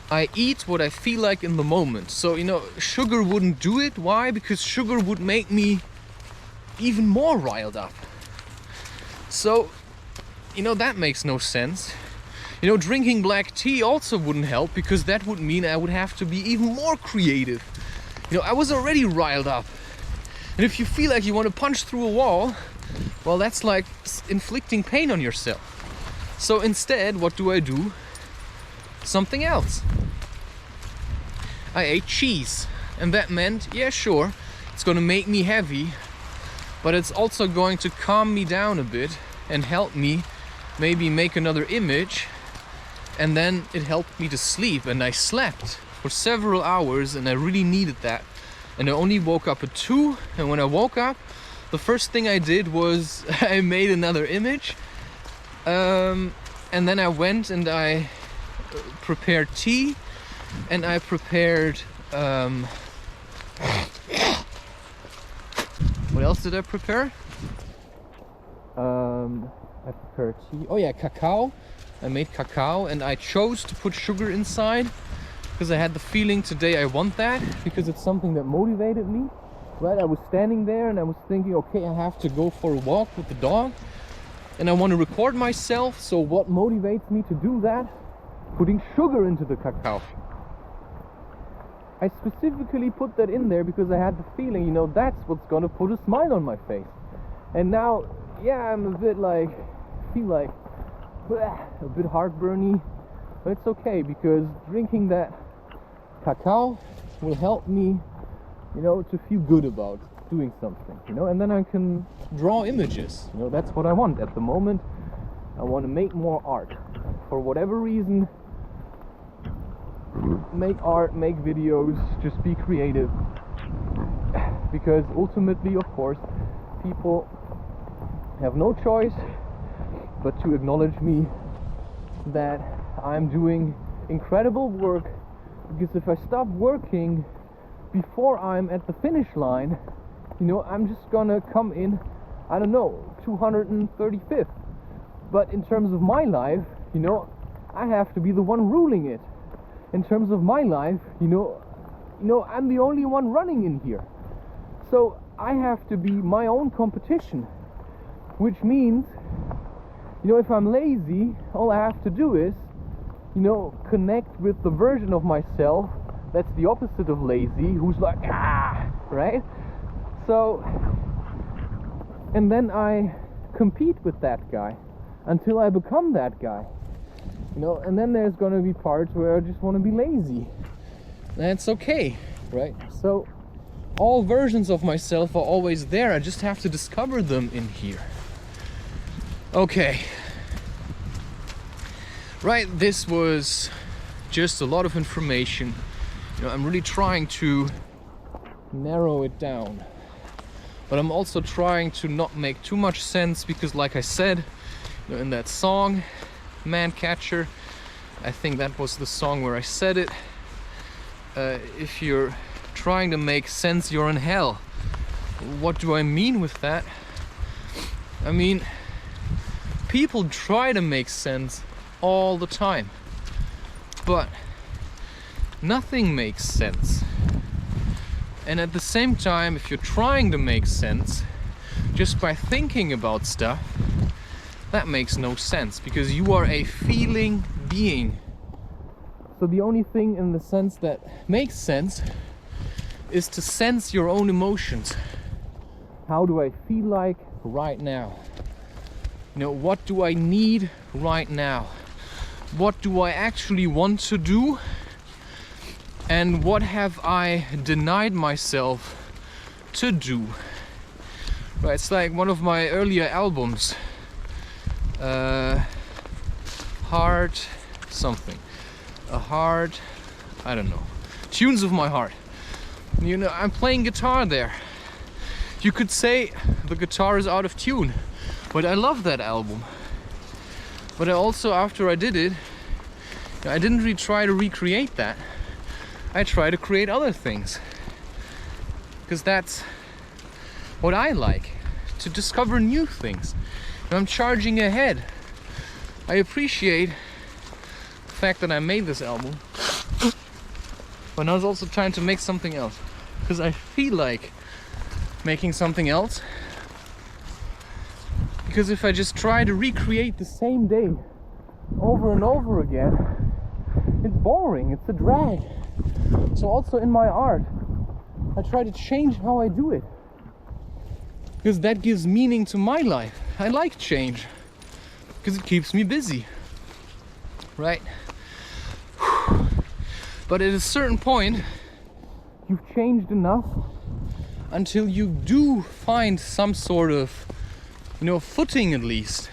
I eat what I feel like in the moment. So, you know, sugar wouldn't do it. Why? Because sugar would make me even more riled up. So, you know, that makes no sense. You know, drinking black tea also wouldn't help because that would mean I would have to be even more creative. You know, I was already riled up. And if you feel like you want to punch through a wall, well, that's like inflicting pain on yourself. So instead, what do? Something else. I ate cheese. And that meant, yeah, sure, it's gonna make me heavy, but it's also going to calm me down a bit and help me maybe make another image. And then it helped me to sleep, and I slept for several hours, and I really needed that. And I only woke up at 2, and when I woke up, the first thing I did was I made another image. And then I went and I prepared tea, and I prepared... what else did I prepare? I prepared tea. Oh yeah, cacao. I made cacao, and I chose to put sugar inside because I had the feeling today I want that, because it's something that motivated me. Right, I was standing there and I was thinking, okay, I have to go for a walk with the dog and I want to record myself. So what motivates me to do that? Putting sugar into the cacao. I specifically put that in there because I had the feeling, you know, that's what's gonna put a smile on my face. And now, yeah, I'm a bit like, feel like a bit heartburny, but it's okay because drinking that cacao will help me, you know, to feel good about doing something, you know, and then I can draw images. You know, that's what I want at the moment. I want to make more art for whatever reason. Make art, make videos, just be creative, because ultimately, of course, people have no choice but to acknowledge me that I'm doing incredible work. Because if I stop working before I'm at the finish line, you know, I'm just gonna come in, I don't know, 235th. But in terms of my life, you know, I have to be the one ruling it. In terms of my life, you know, I'm the only one running in here. So I have to be my own competition, which means, you know, if I'm lazy, all I have to do is, you know, connect with the version of myself that's the opposite of lazy, who's like, right? So, and then I compete with that guy until I become that guy, you know, and then there's gonna be parts where I just want to be lazy. That's okay, right? So all versions of myself are always there. I just have to discover them in here. Okay. Right, this was just a lot of information. You know, I'm really trying to narrow it down. But I'm also trying to not make too much sense because, like I said, you know, in that song, Man Catcher, I think that was the song where I said it. If you're trying to make sense, you're in hell. What do I mean with that? I mean, people try to make sense all the time, but nothing makes sense. And at the same time, if you're trying to make sense just by thinking about stuff, that makes no sense, because you are a feeling being. So the only thing in the sense that makes sense is to sense your own emotions. How do I feel like right now? You know, what do I need right now? What do I actually want to do? And what have I denied myself to do? Right, it's like one of my earlier albums. Heart something. A heart, I don't know. Tunes of my heart. You know, I'm playing guitar there. You could say the guitar is out of tune, but I love that album. But I also, after I did it, I didn't really try to recreate that. I try to create other things. Because that's what I like, to discover new things. And I'm charging ahead. I appreciate the fact that I made this album, but I was also trying to make something else. Because I feel like making something else. Because if I just try to recreate the same day over and over again, it's boring, it's a drag. So also in my art, I try to change how I do it. Because that gives meaning to my life. I like change. Because it keeps me busy. Right? But at a certain point, you've changed enough until you do find some sort of, you know, footing at least.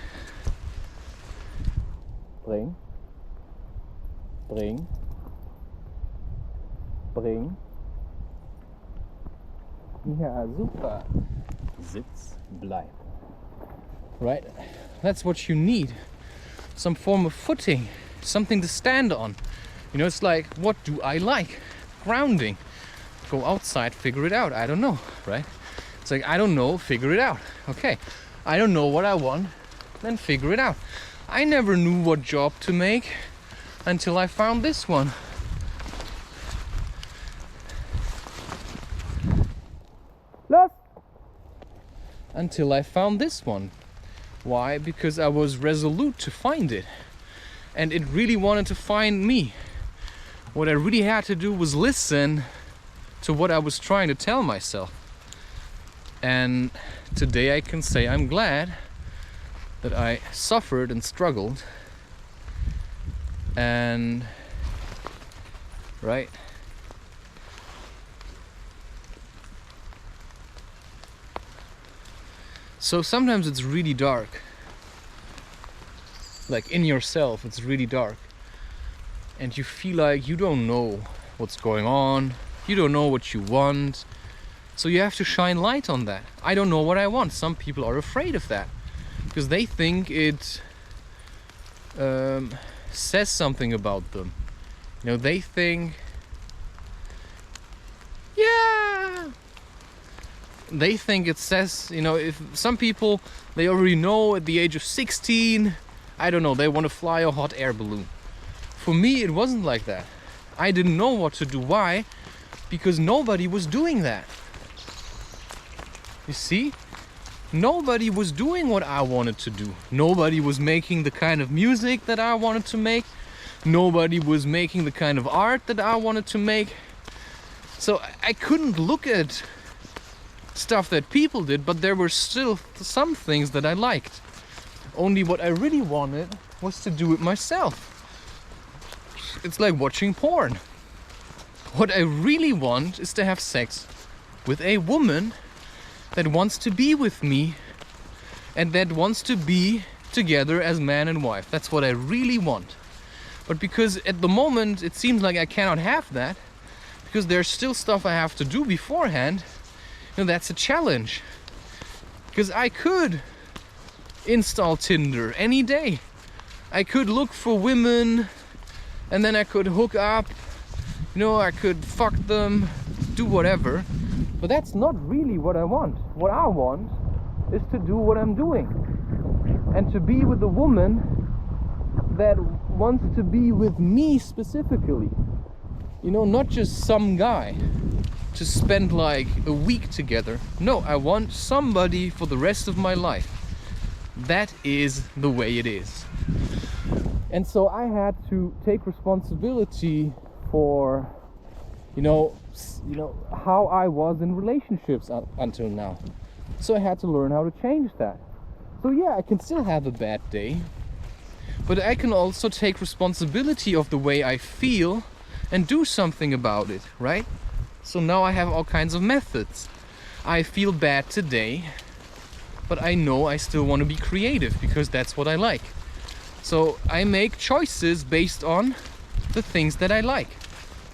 Bring. Ja, super. Sitz, bleib. Right? That's what you need. Some form of footing. Something to stand on. You know, it's like, what do I like? Grounding. Go outside, figure it out. I don't know, right? It's like, I don't know, figure it out. Okay. I don't know what I want, then figure it out. I never knew what job to make until I found this one. Until I found this one. Why? Because I was resolute to find it. And it really wanted to find me. What I really had to do was listen to what I was trying to tell myself. And today I can say I'm glad that I suffered and struggled. And right? So sometimes it's really dark. Like in yourself, it's really dark. And you feel like you don't know what's going on. You don't know what you want. So you have to shine light on that. I don't know what I want. Some people are afraid of that. Because they think it says something about them. You know, they think... Yeah! They think it says, you know, if some people, they already know at the age of 16, I don't know, they want to fly a hot air balloon. For me, it wasn't like that. I didn't know what to do. Why? Because nobody was doing that. You see? Nobody was doing what I wanted to do. Nobody was making the kind of music that I wanted to make. Nobody was making the kind of art that I wanted to make. So I couldn't look at stuff that people did, but there were still some things that I liked. Only what I really wanted was to do it myself. It's like watching porn. What I really want is to have sex with a woman that wants to be with me and that wants to be together as man and wife. That's what I really want. But because at the moment it seems like I cannot have that, because there's still stuff I have to do beforehand, you know, that's a challenge. Because I could install Tinder any day. I could look for women and then I could hook up, you know, I could fuck them, do whatever. But that's not really what I want. What I want is to do what I'm doing. And to be with a woman that wants to be with me specifically. You know, not just some guy to spend like a week together. No, I want somebody for the rest of my life. That is the way it is. And so I had to take responsibility for, you know, how I was in relationships until now. So I had to learn how to change that. So yeah, I can still have a bad day, but I can also take responsibility of the way I feel and do something about it, right? So now I have all kinds of methods. I feel bad today, but I know I still want to be creative because that's what I like. So I make choices based on the things that I like.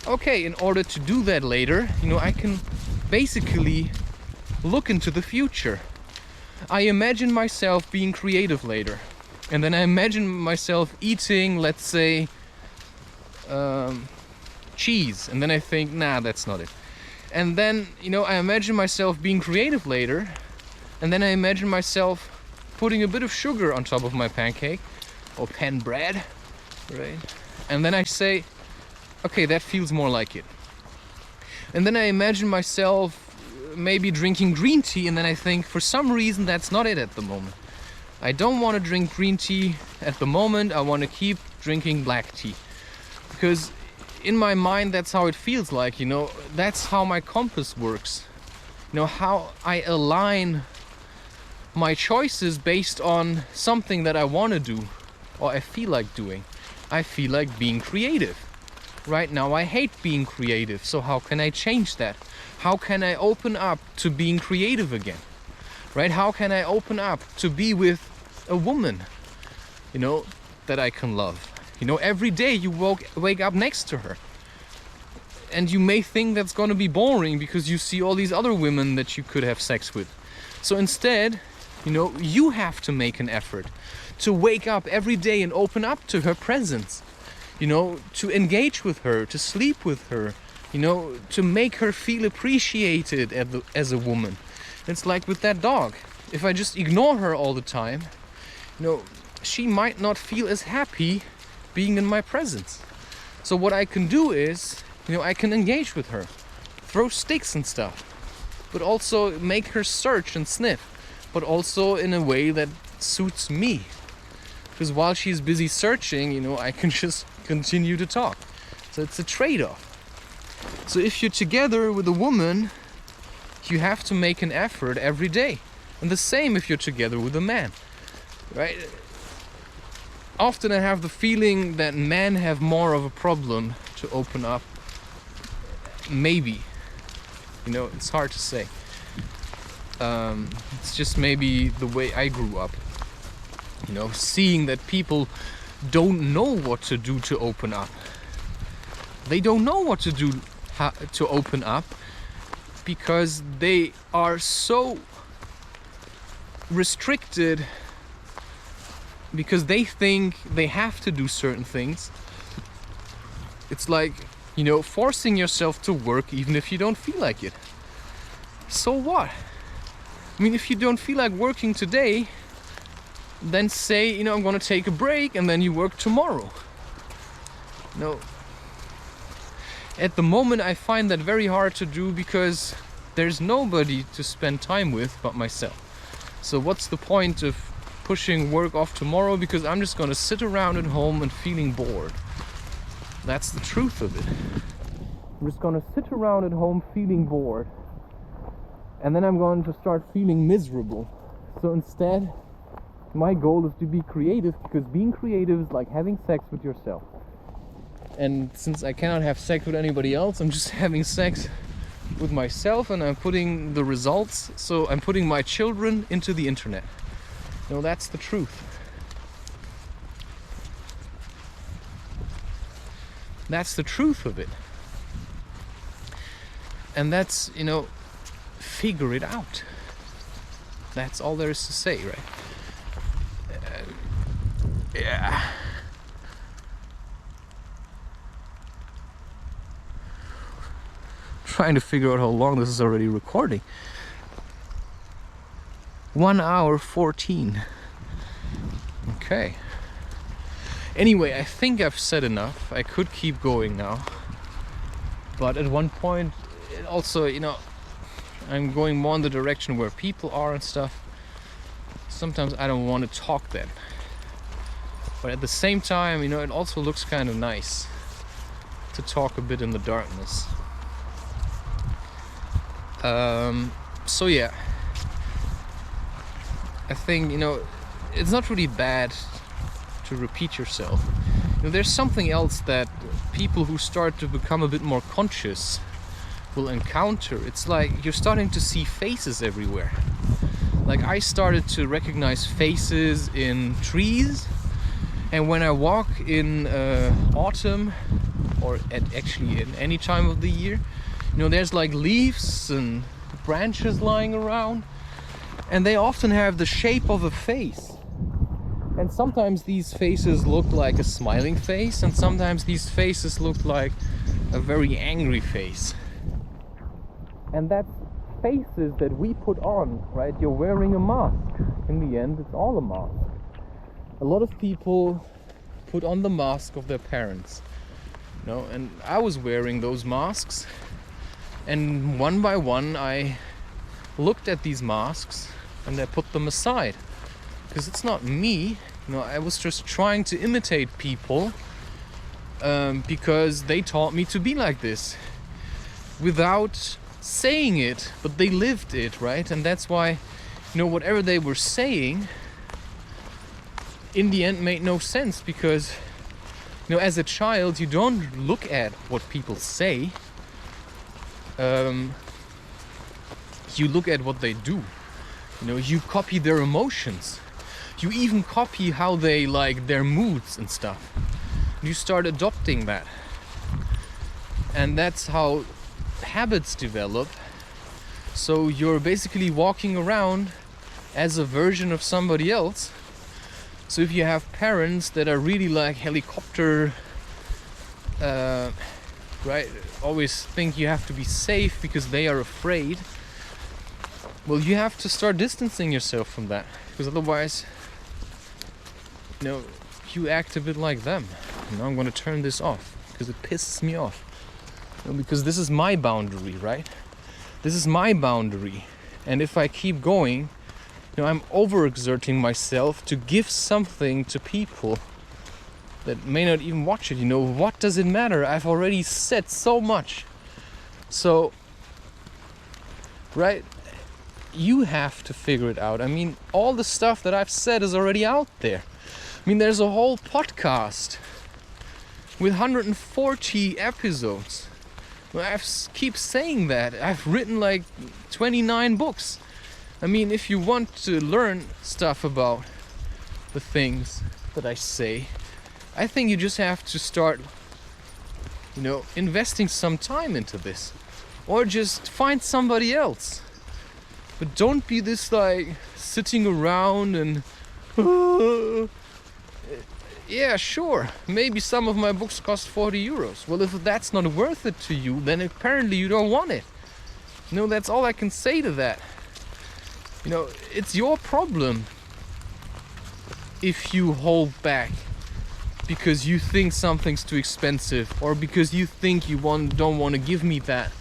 Okay, in order to do that later, I can basically look into the future. I imagine myself being creative later, and then I imagine myself eating, let's say, cheese, and then I think, nah, that's not it. And then, I imagine myself being creative later, and then I imagine myself putting a bit of sugar on top of my pancake or pan bread, right? And then I say, okay, that feels more like it. And then I imagine myself maybe drinking green tea, and then I think, for some reason, that's not it at the moment. I don't want to drink green tea at the moment. I want to keep drinking black tea, because in my mind that's how it feels like, that's how my compass works, how I align my choices based on something that I want to do or I feel like doing. I feel like being creative. Right now I hate being creative, so how can I change that? How can I open up to being creative again? Right? How can I open up to be with a woman, that I can love? Every day you wake up next to her. And you may think that's gonna be boring because you see all these other women that you could have sex with. So instead, you have to make an effort to wake up every day and open up to her presence. To engage with her, to sleep with her, to make her feel appreciated as a woman. It's like with that dog. If I just ignore her all the time, she might not feel as happy being in my presence. So what I can do is, I can engage with her, throw sticks and stuff, but also make her search and sniff, but also in a way that suits me. Because while she's busy searching, I can just continue to talk. So it's a trade-off. So if you're together with a woman, you have to make an effort every day. And the same if you're together with a man, right? Often I have the feeling that men have more of a problem to open up. Maybe. It's hard to say. It's just maybe the way I grew up. Seeing that people don't know what to do to open up. They don't know what to do to open up because they are so restricted, because they think they have to do certain things. It's like, forcing yourself to work even if you don't feel like it. So what? If you don't feel like working today, then say, I'm gonna take a break, and then you work tomorrow. At the moment I find that very hard to do because there's nobody to spend time with but myself. So what's the point of pushing work off tomorrow, because I'm just gonna sit around at home and feeling bored. That's the truth of it. I'm just gonna sit around at home feeling bored, and then I'm going to start feeling miserable. So instead, my goal is to be creative, because being creative is like having sex with yourself. And since I cannot have sex with anybody else, I'm just having sex with myself, and I'm putting the results, so I'm putting my children into the internet. That's the truth. That's the truth of it. And that's, figure it out. That's all there is to say, right? Yeah. Trying to figure out how long this is already recording. 1 hour 14. Okay. Anyway, I think I've said enough. I could keep going now. But at one point, it also, I'm going more in the direction where people are and stuff. Sometimes I don't want to talk then. But at the same time, it also looks kind of nice to talk a bit in the darkness. So yeah, I think, it's not really bad to repeat yourself. There's something else that people who start to become a bit more conscious will encounter. It's like you're starting to see faces everywhere. Like I started to recognize faces in trees, and when I walk in autumn, or actually in any time of the year, there's like leaves and branches lying around, and they often have the shape of a face. And sometimes these faces look like a smiling face, and sometimes these faces look like a very angry face. And that's faces that we put on, right? You're wearing a mask. In the end, it's all a mask. A lot of people put on the mask of their parents, and I was wearing those masks, and one by one I looked at these masks and I put them aside, because it's not me. I was just trying to imitate people because they taught me to be like this without saying it, but they lived it, right? And that's why, whatever they were saying in the end made no sense, because as a child you don't look at what people say, you look at what they do. You copy their emotions, you even copy how they like their moods and stuff. You start adopting that, and that's how habits develop. So you're basically walking around as a version of somebody else. So if you have parents that are really like helicopter, right, always think you have to be safe because they are afraid, well, you have to start distancing yourself from that, because otherwise, you act a bit like them. Now I'm going to turn this off because it pisses me off. Because this is my boundary, right? This is my boundary. And if I keep going, I'm overexerting myself to give something to people that may not even watch it. What does it matter? I've already said so much. So, right? You have to figure it out. All the stuff that I've said is already out there. There's a whole podcast with 140 episodes. I keep saying that. I've written like 29 books. If you want to learn stuff about the things that I say, I think you just have to start, investing some time into this. Or just find somebody else. But don't be this like sitting around and yeah, sure, maybe some of my books cost 40 euros. Well, if that's not worth it to you, then apparently you don't want it. That's all I can say to that. It's your problem if you hold back because you think something's too expensive, or because you think you don't want to give me that.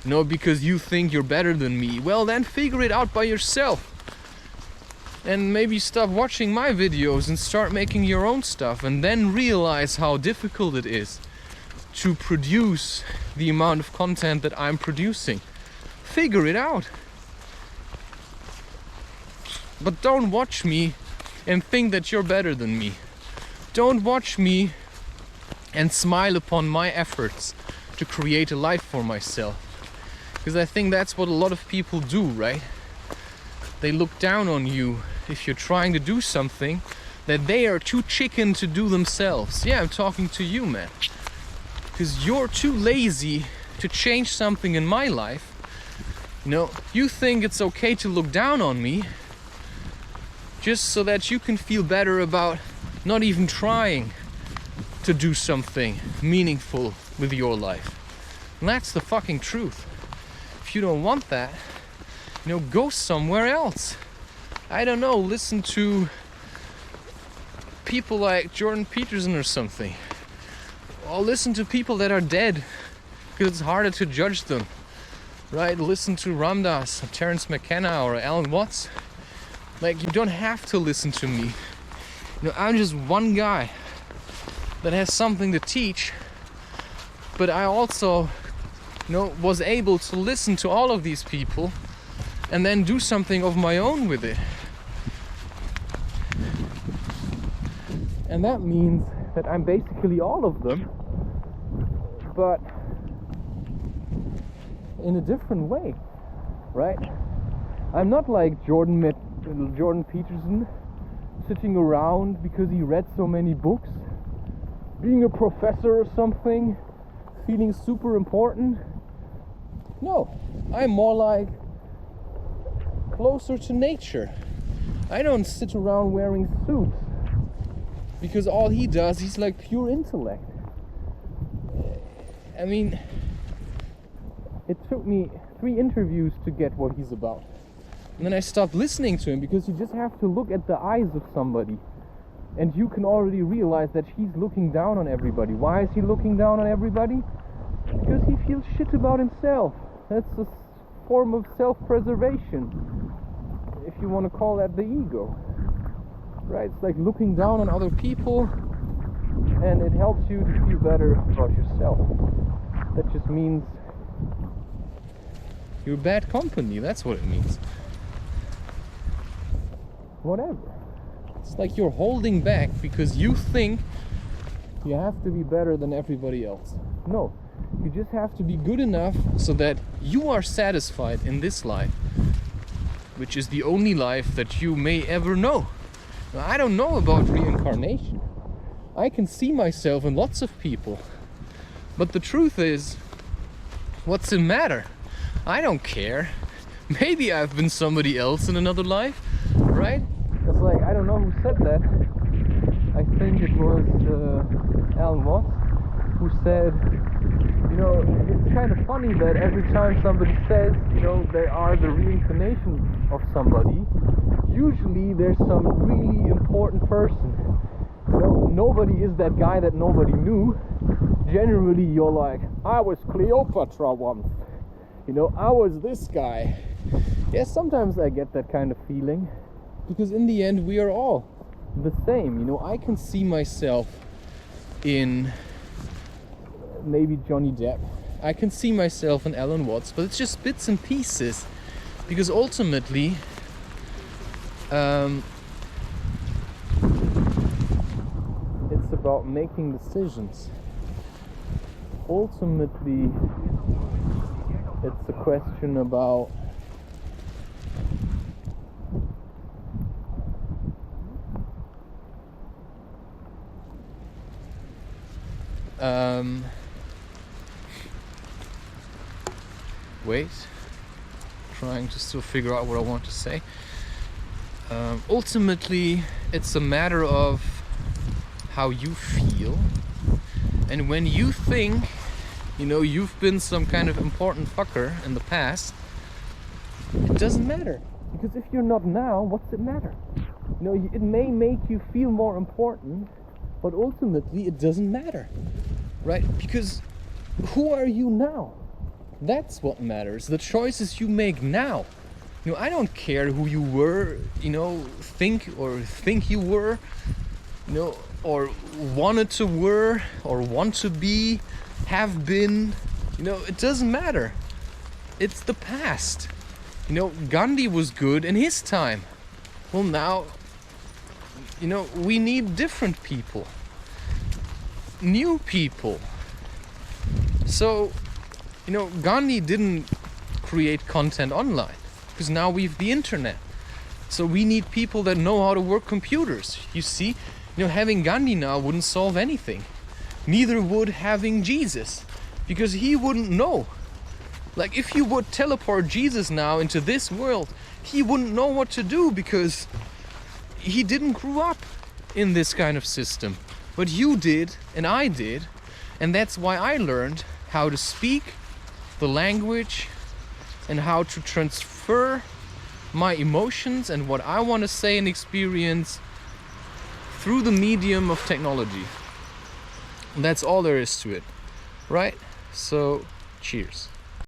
Because you think you're better than me. Well, then figure it out by yourself. And maybe stop watching my videos and start making your own stuff, and then realize how difficult it is to produce the amount of content that I'm producing. Figure it out. But don't watch me and think that you're better than me. Don't watch me and smile upon my efforts to create a life for myself. Because I think that's what a lot of people do, right? They look down on you if you're trying to do something that they are too chicken to do themselves. Yeah, I'm talking to you, man. Because you're too lazy to change something in my life. You think it's okay to look down on me just so that you can feel better about not even trying to do something meaningful with your life. And that's the fucking truth. If you don't want that, go somewhere else. I don't know, listen to people like Jordan Peterson or something. Or listen to people that are dead, because it's harder to judge them. Right? Listen to Ramdas, or Terence McKenna, or Alan Watts. Like, you don't have to listen to me. I'm just one guy that has something to teach. But I also, was able to listen to all of these people and then do something of my own with it. And that means that I'm basically all of them, but in a different way, right? I'm not like Jordan Peterson, sitting around because he read so many books, being a professor or something, feeling super important. No, I'm more like closer to nature. I don't sit around wearing suits because all he does, he's like pure intellect. I mean, it took me 3 interviews to get what he's about. And then I stopped listening to him because you just have to look at the eyes of somebody and you can already realize that he's looking down on everybody. Why is he looking down on everybody? Because he feels shit about himself. That's a form of self-preservation, if you want to call that the ego. Right? It's like looking down on other people, and it helps you to feel better about yourself. That just means you're bad company. That's what it means. Whatever. It's like you're holding back because you think you have to be better than everybody else. No, you just have to be good enough so that you are satisfied in this life, which is the only life that you may ever know. Now, I don't know about reincarnation. I can see myself in lots of people. But the truth is, what's the matter? I don't care. Maybe I've been somebody else in another life, right? It's like, I don't know who said that. I think it was Alan Watts who said, you know, it's kind of funny that every time somebody says, you know, they are the reincarnation of somebody, usually there's some really important person. You know, nobody is that guy that nobody knew. Generally, you're like, I was Cleopatra once. You know, I was this guy. Yes, sometimes I get that kind of feeling. Because in the end, we are all the same. You know, I can see myself in maybe Johnny Depp. I can see myself in Alan Watts, but it's just bits and pieces. Because ultimately, it's about making decisions. Ultimately, it's a question about trying to still figure out what I want to say. Ultimately, it's a matter of how you feel, and when you think, you know, you've been some kind of important fucker in the past, it doesn't matter, because if you're not now, what's it matter? You know, it may make you feel more important, but ultimately it doesn't matter, right? Because who are you now? That's what matters. The choices you make now. You know, I don't care who you were, you know, think you were, you know, or wanted to were, or want to be, have been. You know, it doesn't matter. It's the past. You know, Gandhi was good in his time. Well, now, you know, we need different people. New people. So, you know, Gandhi didn't create content online because now we've the internet. So we need people that know how to work computers. You see, you know, having Gandhi now wouldn't solve anything. Neither would having Jesus, because he wouldn't know. Like, if you would teleport Jesus now into this world, he wouldn't know what to do because he didn't grow up in this kind of system. But you did, and I did, and that's why I learned how to speak the language and how to transfer my emotions and what I want to say and experience through the medium of technology. And that's all there is to it, right? So, cheers.